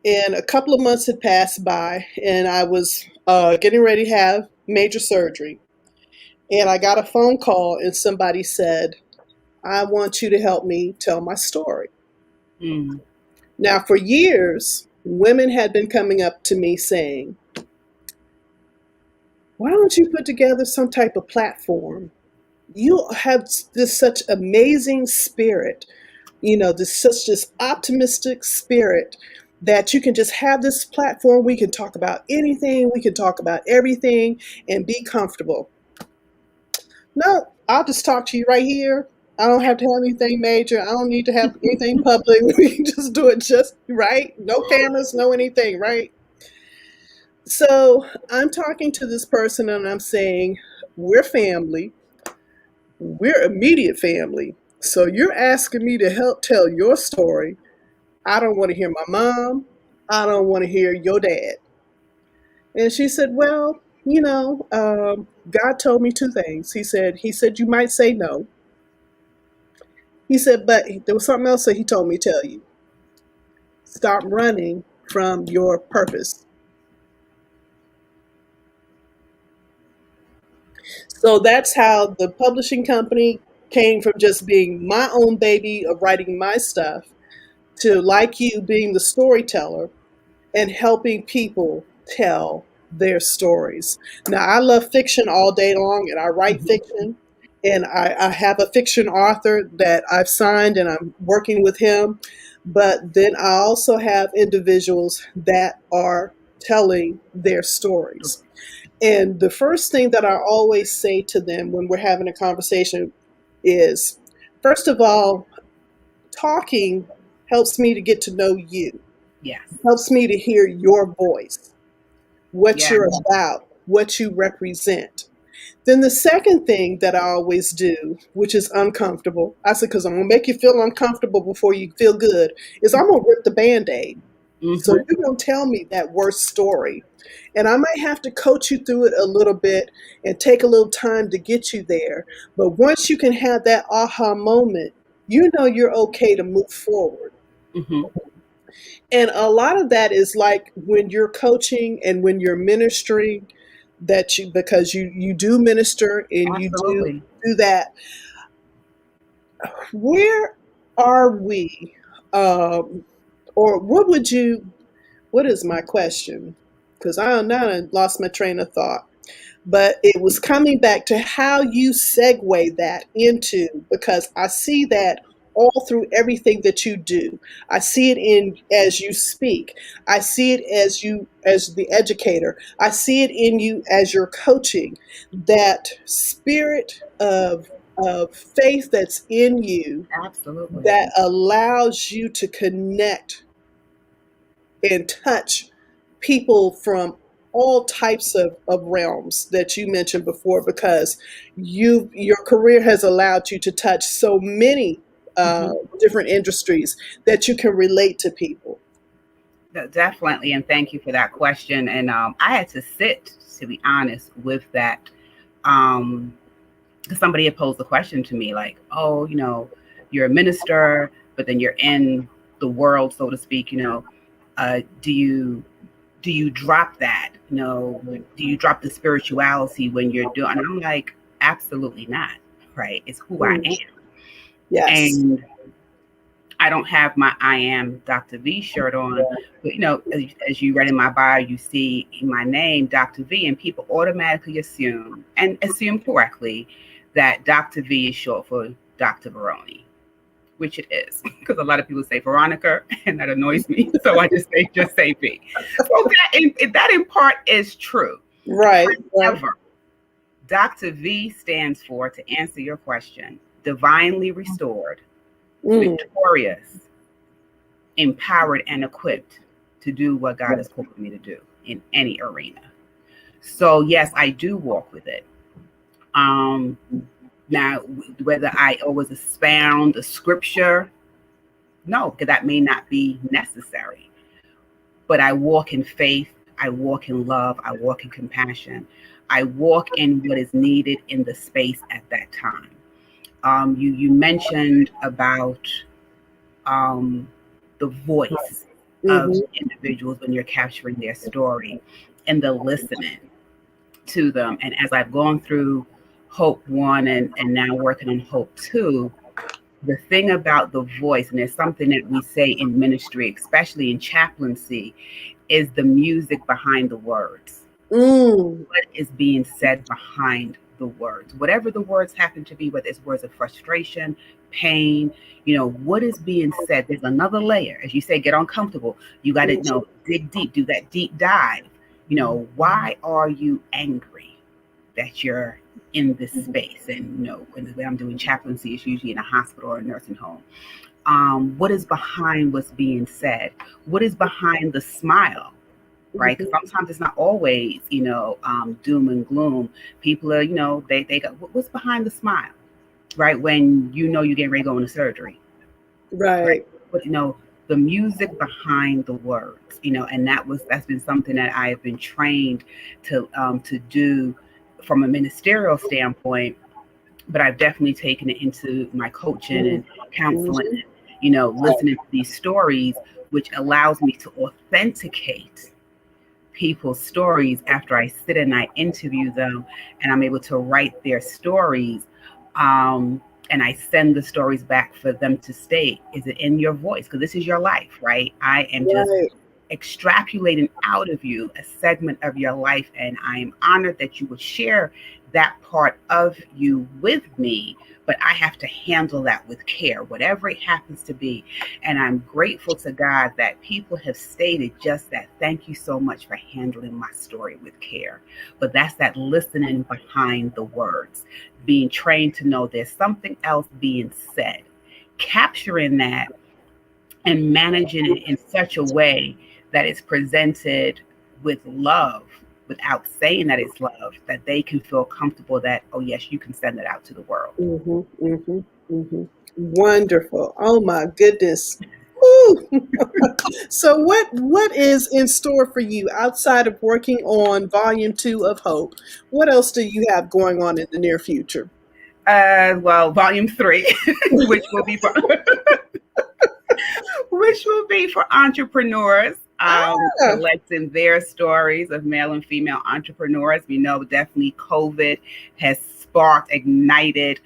and a couple of months had passed by, and I was getting ready to have major surgery, and I got a phone call, and somebody said, I want you to help me tell my story. Mm. Now, for years, women had been coming up to me saying, why don't you put together some type of platform? You have this such amazing spirit, this optimistic spirit that you can just have this platform. We can talk about anything, we can talk about everything and be comfortable. No, I'll just talk to you right here. I don't have to have anything major. I don't need to have anything public. We can just do it just right. No cameras, no anything, right? So I'm talking to this person and I'm saying, we're family. We're immediate family. So you're asking me to help tell your story. I don't want to hear my mom. I don't want to hear your dad. And she said, well, God told me two things. He said, you might say no. He said, but there was something else that he told me to tell you. Stop running from your purpose. So that's how the publishing company came from just being my own baby of writing my stuff to, like you, being the storyteller and helping people tell their stories. Now, I love fiction all day long, and I write fiction. And I have a fiction author that I've signed, and I'm working with him. But then I also have individuals that are telling their stories. And the first thing that I always say to them when we're having a conversation is, first of all, talking helps me to get to know you, Yes. helps me to hear your voice, what Yeah. you're about, what you represent. Then the second thing that I always do, which is uncomfortable, I said, because I'm going to make you feel uncomfortable before you feel good, is I'm going to rip the Band-Aid. So Mm-hmm. you're going to tell me that worst story. And I might have to coach you through it a little bit and take a little time to get you there. But once you can have that aha moment, you know you're okay to move forward. Mm-hmm. And a lot of that is like when you're coaching and when you're ministering, because you do minister and you Absolutely. do that. Where are we? Or what is my question? Because I now lost my train of thought. But it was coming back to how you segue that into, because I see that all through everything that you do. I see it in as you speak. I see it as the educator. I see it in you as you're coaching. That spirit of faith that's in you Absolutely. that allows you to connect and touch people from all types of realms that you mentioned before, because your career has allowed you to touch so many Mm-hmm. different industries that you can relate to people. Definitely, and thank you for that question. And I had to sit, to be honest, with that. Because somebody had posed the question to me, like, "Oh, you're a minister, but then you're in the world, so to speak. Do you drop that? Do you drop the spirituality when you're doing?" And I'm like, absolutely not. Right? It's who I Mm, am, yes. and I don't have my I am Dr. V shirt on, but as you read in my bio, you see in my name, Dr. V, and people automatically assume, and assume correctly, that Dr. V is short for Dr. Veronie, which it is, because a lot of people say Veronica, and that annoys me. So I just say V. So that in part is true. Right. Right. However, Dr. V stands for, to answer your question, divinely restored, Mm. victorious, empowered, and equipped to do what God has called me to do in any arena. So yes, I do walk with it. Now, whether I always expound the scripture, no, because that may not be necessary. But I walk in faith, I walk in love, I walk in compassion, I walk in what is needed in the space at that time. You mentioned about the voice of Mm-hmm. individuals when you're capturing their story and the listening to them. And as I've gone through Hope 1 and now working on Hope 2, the thing about the voice, and there's something that we say in ministry, especially in chaplaincy, is the music behind the words. Mm. What is being said behind the words? Whatever the words happen to be, whether it's words of frustration, pain, what is being said? There's another layer. As you say, get uncomfortable. You got to dig deep, do that deep dive. Why are you angry that you're in this space? And when I'm doing chaplaincy, it's usually in a hospital or a nursing home. What is behind what's being said? What is behind the smile? Right? Because sometimes it's not always, doom and gloom. People are, they go, what's behind the smile? Right? When you're getting ready to go into surgery. Right. But the music behind the words, and that's been something that I have been trained to do from a ministerial standpoint. But I've definitely taken it into my coaching and counseling, listening to these stories, which allows me to authenticate people's stories after I sit and I interview them, and I'm able to write their stories. And I send the stories back for them to state, is it in your voice? Because this is your life, right? I am just extrapolating out of you a segment of your life, and I am honored that you would share that part of you with me, but I have to handle that with care, whatever it happens to be. And I'm grateful to God that people have stated just that. Thank you so much for handling my story with care. But that's that listening behind the words, being trained to know there's something else being said, capturing that and managing it in such a way that it's presented with love, without saying that it's love, that they can feel comfortable that, oh yes, you can send it out to the world. Mm-hmm, mm-hmm, mm-hmm. Wonderful. Oh my goodness. Woo. So what is in store for you outside of working on volume 2 of Hope? What else do you have going on in the near future? Well, volume 3, which will be for entrepreneurs, collecting their stories of male and female entrepreneurs. We know definitely COVID has ignited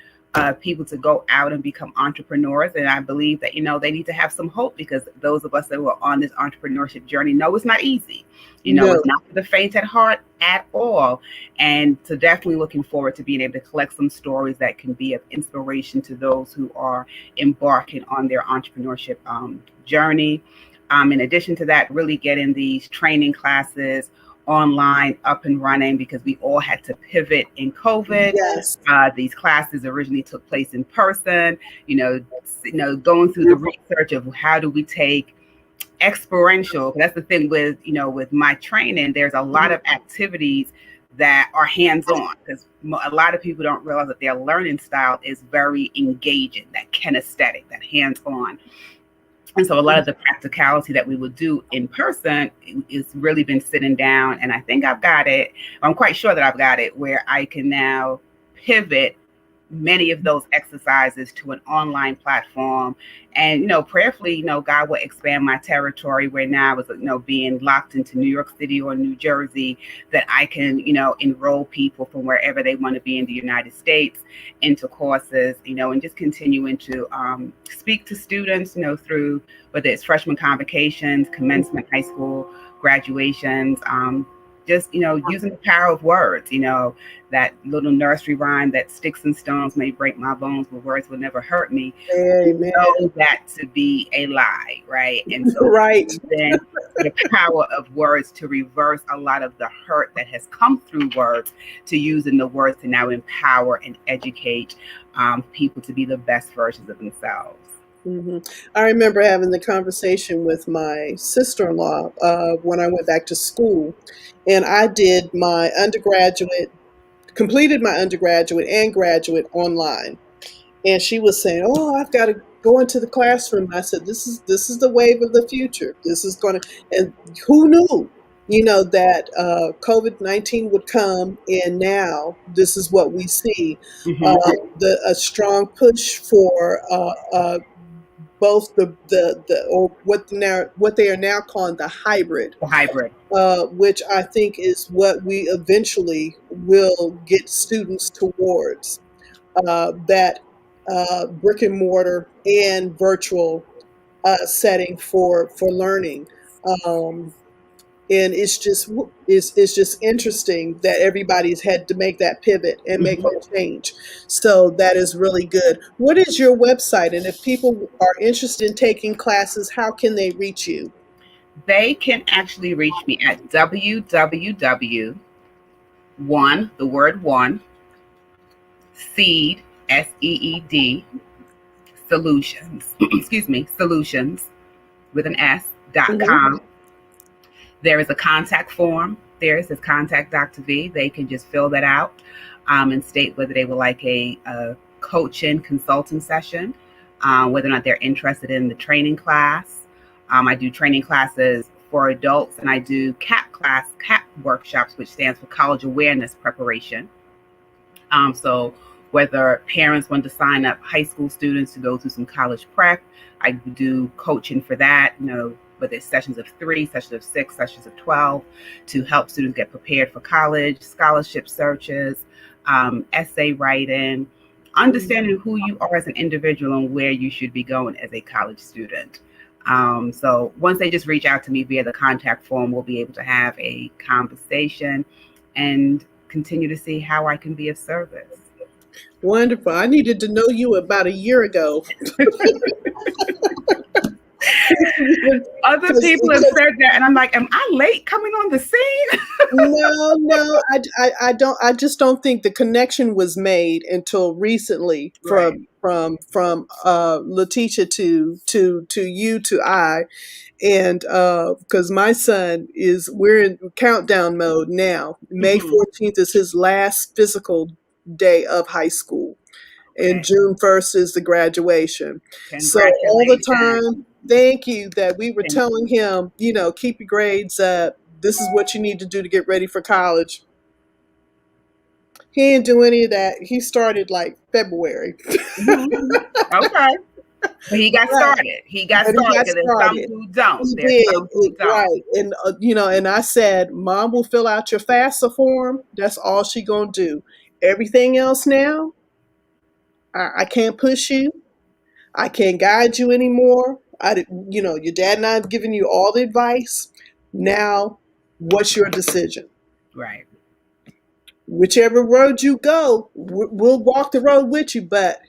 people to go out and become entrepreneurs. And I believe that, they need to have some hope, because those of us that were on this entrepreneurship journey know it's not easy. It's not for the faint at heart at all. And so definitely looking forward to being able to collect some stories that can be of inspiration to those who are embarking on their entrepreneurship journey. In addition to that, really getting these training classes online up and running, because we all had to pivot in COVID. Yes. These classes originally took place in person, going through the research of how do we take experiential. That's the thing with, with my training, there's a lot of activities that are hands-on, because a lot of people don't realize that their learning style is very engaging, that kinesthetic, that hands-on. And so a lot of the practicality that we would do in person is really been sitting down. And I think I've got it. I'm quite sure that I've got it where I can now pivot many of those exercises to an online platform. And, prayerfully, God will expand my territory, where now I was, being locked into New York City or New Jersey, that I can, enroll people from wherever they want to be in the United States into courses, and just continuing to speak to students, through whether it's freshman convocations, commencement, high school graduations, just, using the power of words, that little nursery rhyme that sticks and stones may break my bones, but words will never hurt me. Amen. Know that to be a lie, right? And so right. then The power of words to reverse a lot of the hurt that has come through words, to using the words to now empower and educate people to be the best versions of themselves. I remember having the conversation with my sister-in-law when I went back to school, and I did my undergraduate, completed my undergraduate and graduate online. And she was saying, "Oh, I've got to go into the classroom." I said, "This is the wave of the future. This is going to," and who knew, that COVID-19 would come, and now this is what we see: uh, Mm-hmm. a strong push for both the or what they are now calling the hybrid, The hybrid. which I think is what we eventually will get students towards, that brick and mortar and virtual setting for learning. Um, and it's just interesting that everybody's had to make that pivot and make Mm-hmm. that change. So that is really good. What is your website? And if people are interested in taking classes, how can they reach you? They can actually reach me at www one, the word one, seed, SEED, solutions, excuse me, solutions with an S dot Mhm. com. There is a contact form. There is this contact Dr. V. They can just fill that out and state whether they would like a coaching consulting session, whether or not they're interested in the training class. I do training classes for adults, and I do CAP workshops, which stands for College Awareness Preparation. So whether parents want to sign up high school students to go through some college prep, I do coaching for that, whether it's sessions of 3, sessions of 6, sessions of 12, to help students get prepared for college, scholarship searches, essay writing, understanding who you are as an individual and where you should be going as a college student. So once they just reach out to me via the contact form, we'll be able to have a conversation and continue to see how I can be of service. Wonderful. I needed to know you about a year ago. Other people have Because said that, and I'm like, am I late coming on the scene? no, I don't. I just don't think the connection was made until recently Right. from Letitia to you to I, and because my son we're in countdown mode now. May Mm-hmm. 14th is his last physical day of high school, and Okay. June 1st is the graduation. So all the Congratulations. time, thank you, that we were Thank telling you. him, keep your grades up. This is what you need to do to get ready for college. He didn't do any of that. He started like February. Mm-hmm. Okay. But he got Right. started. He got But he started got because there's some started. who don't. He There's did. some who don't. Right. And, and I said, Mom will fill out your FAFSA form. That's all she going to do. Everything else now, I can't push you. I can't guide you anymore. Your dad and I have given you all the advice. Now, what's your decision? Right. Whichever road you go, we'll walk the road with you, but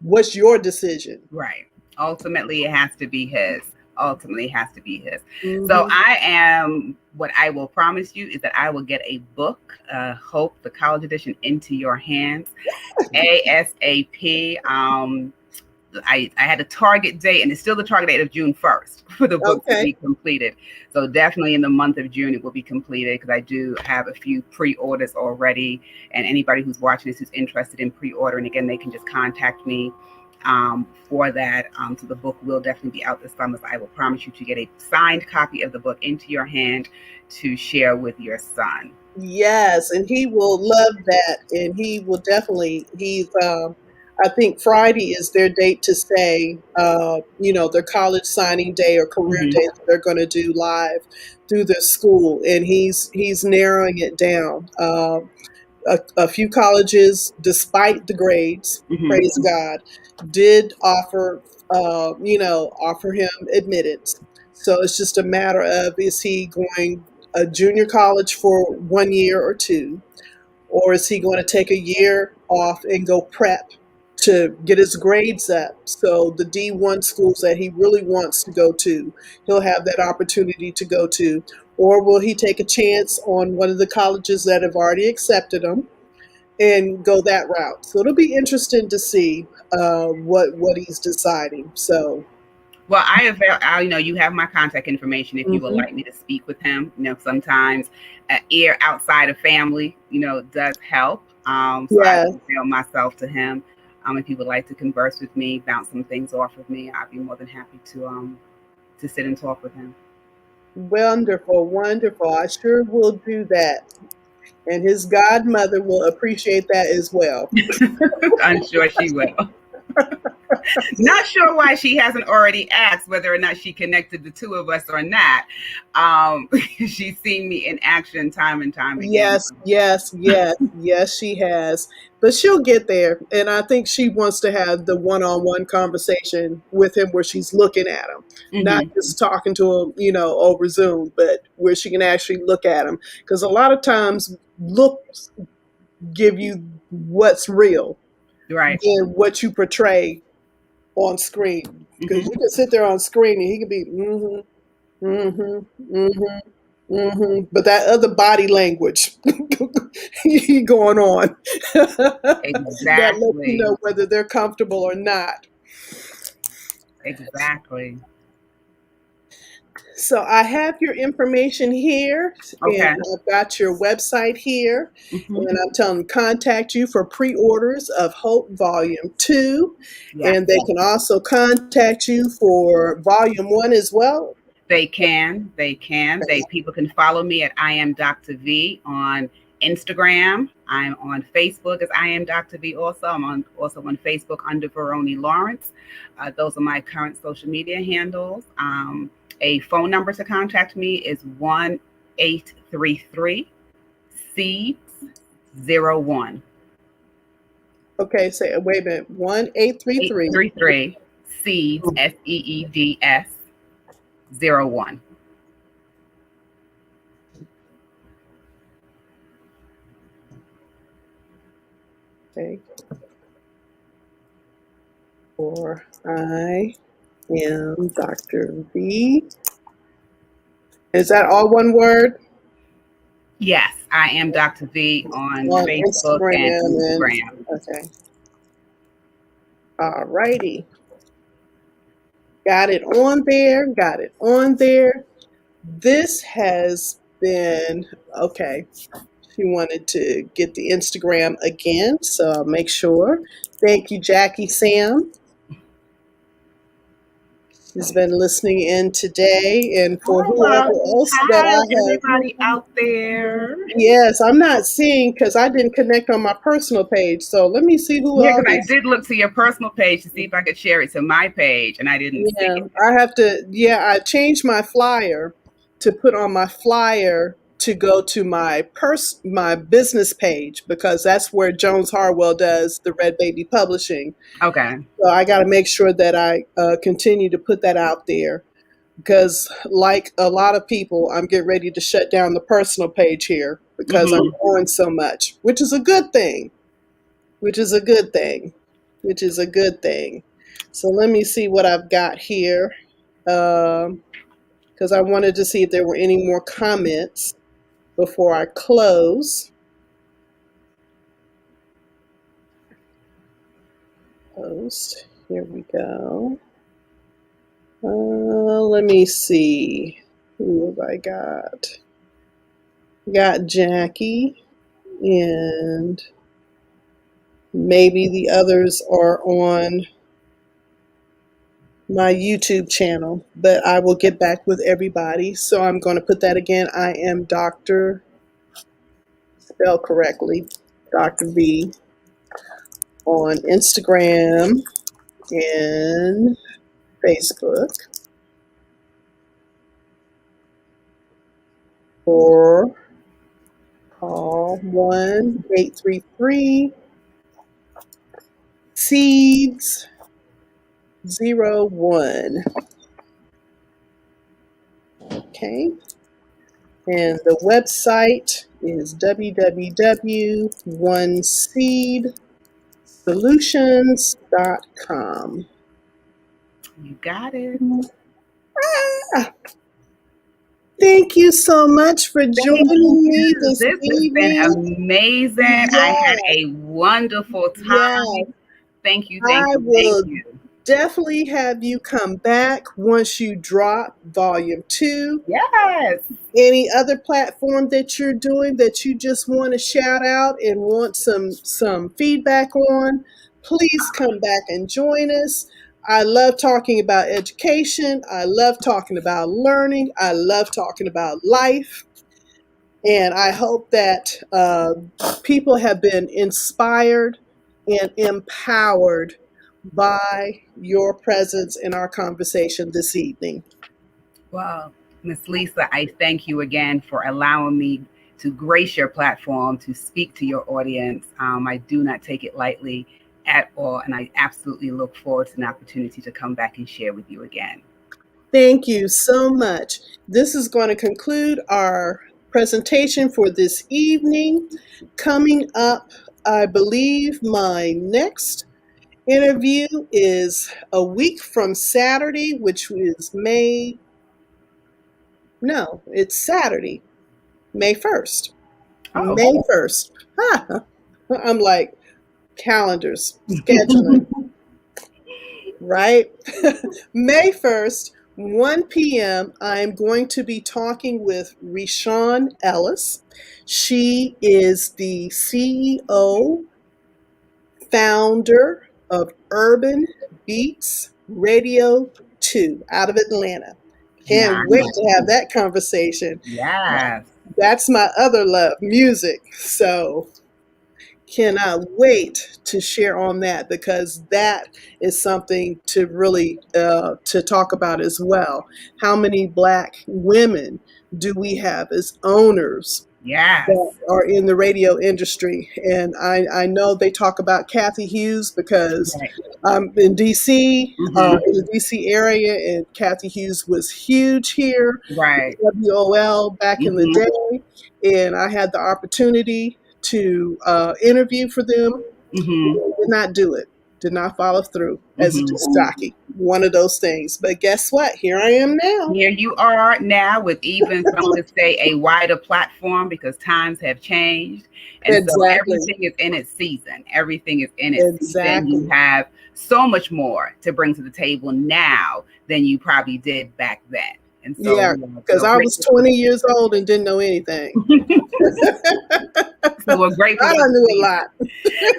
what's your decision? Right. Ultimately, it has to be his. Ultimately, it has to be his. So Hmm. what I will promise you is that I will get a book, H.O.P.E, the college edition, into your hands ASAP. I had a target date, and it's still the target date of June 1st for the book to Okay. be completed. So definitely in the month of June, it will be completed, because I do have a few pre-orders already. And anybody who's watching this who's interested in pre-ordering, again, they can just contact me for that. So the book will definitely be out this summer. So I will promise you to get a signed copy of the book into your hand to share with your son. Yes, and he will love that, and he will definitely. I think Friday is their date to say, their college signing day or career Mm-hmm. day that they're going to do live through their school, and he's narrowing it down. A few colleges, despite the grades, Mm-hmm. praise God, did offer him admittance. So it's just a matter of, is he going a junior college for 1 year or two, or is he going to take a year off and go prep to get his grades up. So the D1 schools that he really wants to go to, he'll have that opportunity to go to. Or will he take a chance on one of the colleges that have already accepted him and go that route? So it'll be interesting to see what he's deciding. So, Well, you have my contact information if you would like me to speak with him. Sometimes an ear outside of family, does help. So I yeah. can avail myself to him. If he would like to converse with me, bounce some things off of me, I'd be more than happy to sit and talk with him. Wonderful, wonderful. I sure will do that. And his godmother will appreciate that as well. I'm sure she will. Not sure why she hasn't already asked whether or not she connected the two of us or not. She's seen me in action time and time again. Yes, she has. But she'll get there. And I think she wants to have the one-on-one conversation with him where she's looking at him, not just talking to him, over Zoom, but where she can actually look at him. Because a lot of times looks give you what's real, right, than what you portray on screen. Because you can sit there on screen and he can be but that other body language going on that lets you know whether they're comfortable or not. Exactly. So I have your information here, and I've got your website here, and I'm telling them contact you for pre-orders of H.O.P.E Volume 2, and they can also contact you for Volume 1 as well. They can. People can follow me at I am Dr. V on Instagram. I'm on Facebook as I am Dr. V also. I'm also on Facebook under Veronie Lawrence. Those are my current social media handles. A phone number to contact me is 1-833-SEEDS-01. Okay, say wait a minute. 1-833 SEEDS SEEDS 01. Okay. Or I am Dr. V. Is that all one word? Yes, I am Dr. V on Facebook and Instagram. Okay. All righty. Got it on there. This has been, okay. She wanted to get the Instagram again, so I'll make sure. Thank you, Jackie Sam. She's been listening in today, and for whoever else that I have. Everybody out there. Yes, I'm not seeing because I didn't connect on my personal page. So let me see who else. Yeah, because I did look to your personal page to see if I could share it to my page, and I didn't see it. I have to. Yeah, I changed my flyer to put on my flyer to go to my business page because that's where Jones Harwell does the Red Baby Publishing. Okay. So I got to make sure that I continue to put that out there because, like a lot of people, I'm getting ready to shut down the personal page here because I'm growing so much, which is a good thing. So let me see what I've got here because I wanted to see if there were any more comments before I close. Post. Here we go. Let me see. Who have I got? Got Jackie, and maybe the others are on my YouTube channel, but I will get back with everybody. So I'm going to put that again. I am Dr. Spell correctly, Dr. V on Instagram and Facebook. Or call 1-833 SEEDS 01. Okay. And the website is www.oneseed, Solutions.com. You got it. Ah, thank you so much for Thank joining me you. this This has been evening. amazing. I had Yes, a wonderful yes. time. Thank you, thank I you, thank will you. definitely have you come back once you drop volume 2. Yes. Any other platform that you're doing that you just want to shout out and want some feedback on, please come back and join us. I love talking about education. I love talking about learning. I love talking about life. And I hope that people have been inspired and empowered by your presence in our conversation this evening. Well, Miss Lisa, I thank you again for allowing me to grace your platform to speak to your audience. I do not take it lightly at all, and I absolutely look forward to an opportunity to come back and share with you again. Thank you so much. This is going to conclude our presentation for this evening. Coming up, I believe my next interview is a week from Saturday, which is it's Saturday, May 1st. Oh. May 1st. Ha! I'm like, calendars, scheduling, right? May 1st, 1 p.m., I'm going to be talking with Reshawn Ellis. She is the CEO, founder of Urban Beats Radio 2 out of Atlanta. Can't wait Nice. to have that conversation. Yes. That's my other love, music. So cannot wait to share on that because that is something to really to talk about as well. How many Black women do we have as owners Yes. that are in the radio industry? And I know they talk about Kathy Hughes because Right. I'm in DC, Mm-hmm. in the DC area, and Kathy Hughes was huge here, Right. WOL back in the Mm-hmm. day, and I had the opportunity to interview for them. Mm-hmm. Did not do it. Did not follow through as a disc Mm-hmm. jockey. One of those things. But guess what? Here I am now. Here you are now with even some would say a wider platform because times have changed. And so Exactly. everything is in its season. Everything is in its season. You Exactly. have so much more to bring to the table now than you probably did back then. And so Yeah, we are because so I was grateful for 20 years old and didn't know anything. so we're grateful I for the knew a season. lot.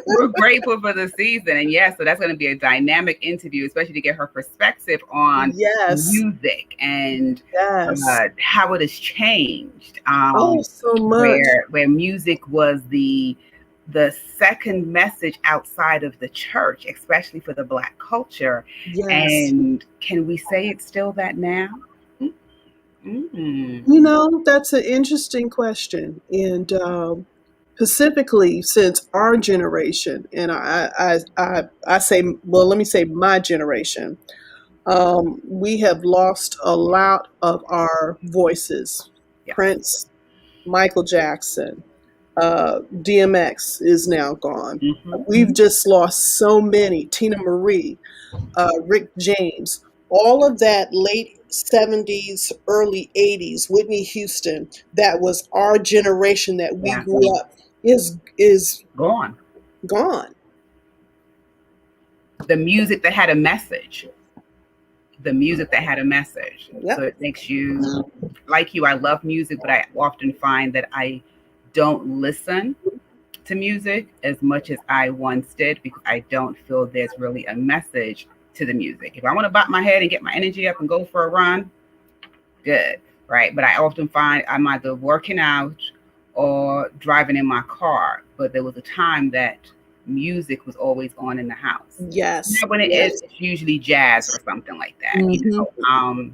We're grateful for the season. And yes, so that's going to be a dynamic interview, especially to get her perspective on Yes. music and Yes. how it has changed. Oh, so much. Where music was the second message outside of the church, especially for the Black culture. Yes. And can we say it's still that now? Mm-hmm. You know, that's an interesting question. And specifically, since our generation, and I say, well, let me say my generation, we have lost a lot of our voices. Yes. Prince, Michael Jackson, DMX is now gone. Mm-hmm. We've just lost so many. Tina Marie, Rick James, all of that late 70s, early 80s, Whitney Houston, that was our generation that we Yeah. grew up, is Gone. gone. The music that had a message. The music that had a message. So Yep. it makes you like you. I love music, but I often find that I don't listen to music as much as I once did because I don't feel there's really a message to the music. If I want to bop my head and get my energy up and go for a run, good, right? But I often find I'm either working out or driving in my car. But there was a time that music was always on in the house. Yes. Now, when it Yes. is, it's usually jazz or something like that, Mhm. Um,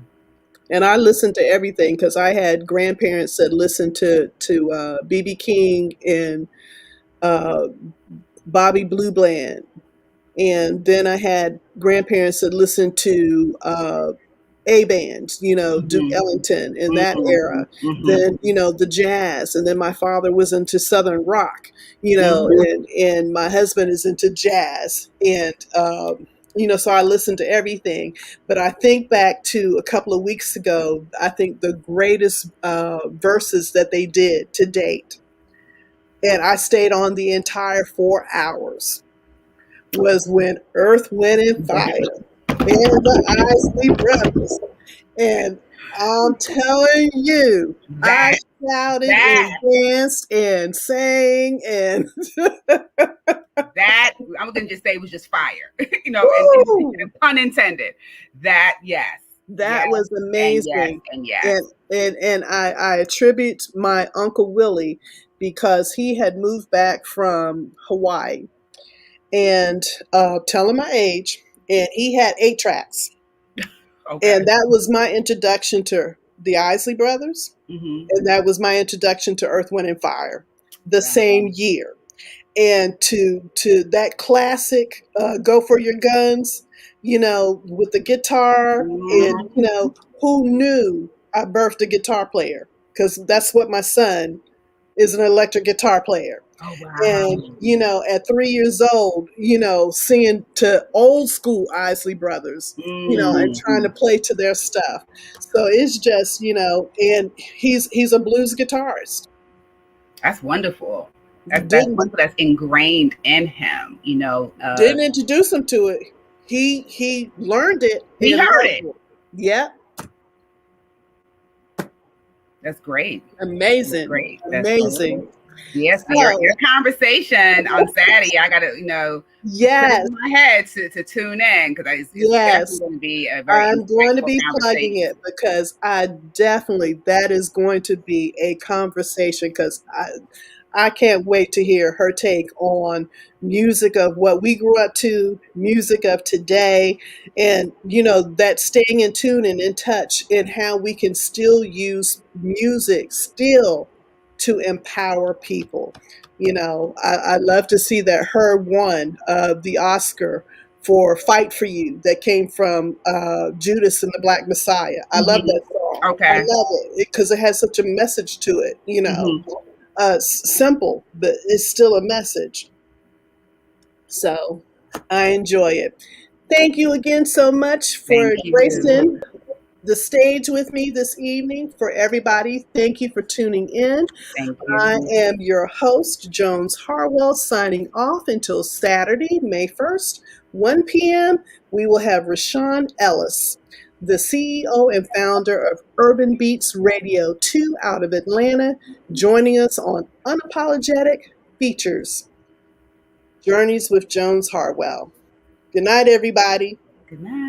And I listened to everything because I had grandparents that listened to BB King and uh, Bobby Blue Bland, and then I had grandparents that listened to A band, Duke Mhm. Ellington in that Mhm. era. Mhm. Then, the jazz. And then my father was into Southern rock, Mhm. and my husband is into jazz. And, so I listen to everything. But I think back to a couple of weeks ago, I think the greatest verses that they did to date, and I stayed on the entire 4 hours, was when Earth, Wind, and Fire and the Isley Brothers. And I'm telling you, I That shouted that and danced and sang and that I'm gonna just say it was just fire, woo, and pun intended. That yes, yes, that was and yes, amazing. and yes. And I attribute my Uncle Willie because he had moved back from Hawaii, and tell him my age, and he had 8 tracks. Okay. And that was my introduction to the Isley Brothers. Hmm. And that was my introduction to Earth, Wind, and Fire the Wow. same year. And to that classic Go For Your Guns, with the guitar. And, Mhm. who knew I birthed a guitar player? Because that's what my son is, an electric guitar player. Oh And, wow. at 3 years old, singing to old school Isley Brothers, and trying to Mm. play to their stuff. So it's just, and he's a blues guitarist. That's wonderful. That's Didn't wonderful. That's ingrained in him. didn't introduce him to it. He learned it He and heard loved it. it. Yep. That's great. That's Amazing. great. That's so Amazing. great. Yes, your So conversation on Saturday, I gotta, put it yes, in my head to tune in because it's definitely yes. going to be a very I'm going to insightful be plugging conversation. it because that is going to be a conversation because I can't wait to hear her take on music of what we grew up to, music of today, and that staying in tune and in touch, and how we can still use music still to empower people. I love to see that her won the Oscar for Fight for You that came from Judas and the Black Messiah. I love Hmm. that song. I Okay. love it because it has such a message to it. Hmm. Simple, but it's still a message. So I enjoy it. Thank you again so much for Thank you. gracing the stage with me this evening. For everybody, thank you for tuning in. Thank I you. am your host, Jones Harwell, signing off until Saturday, May 1st, 1 p.m. We will have Rashawn Ellis, the CEO and founder of Urban Beats Radio 2 out of Atlanta, joining us on Unapologetic Features Journeys with Jones Harwell. Good night, everybody. Good night.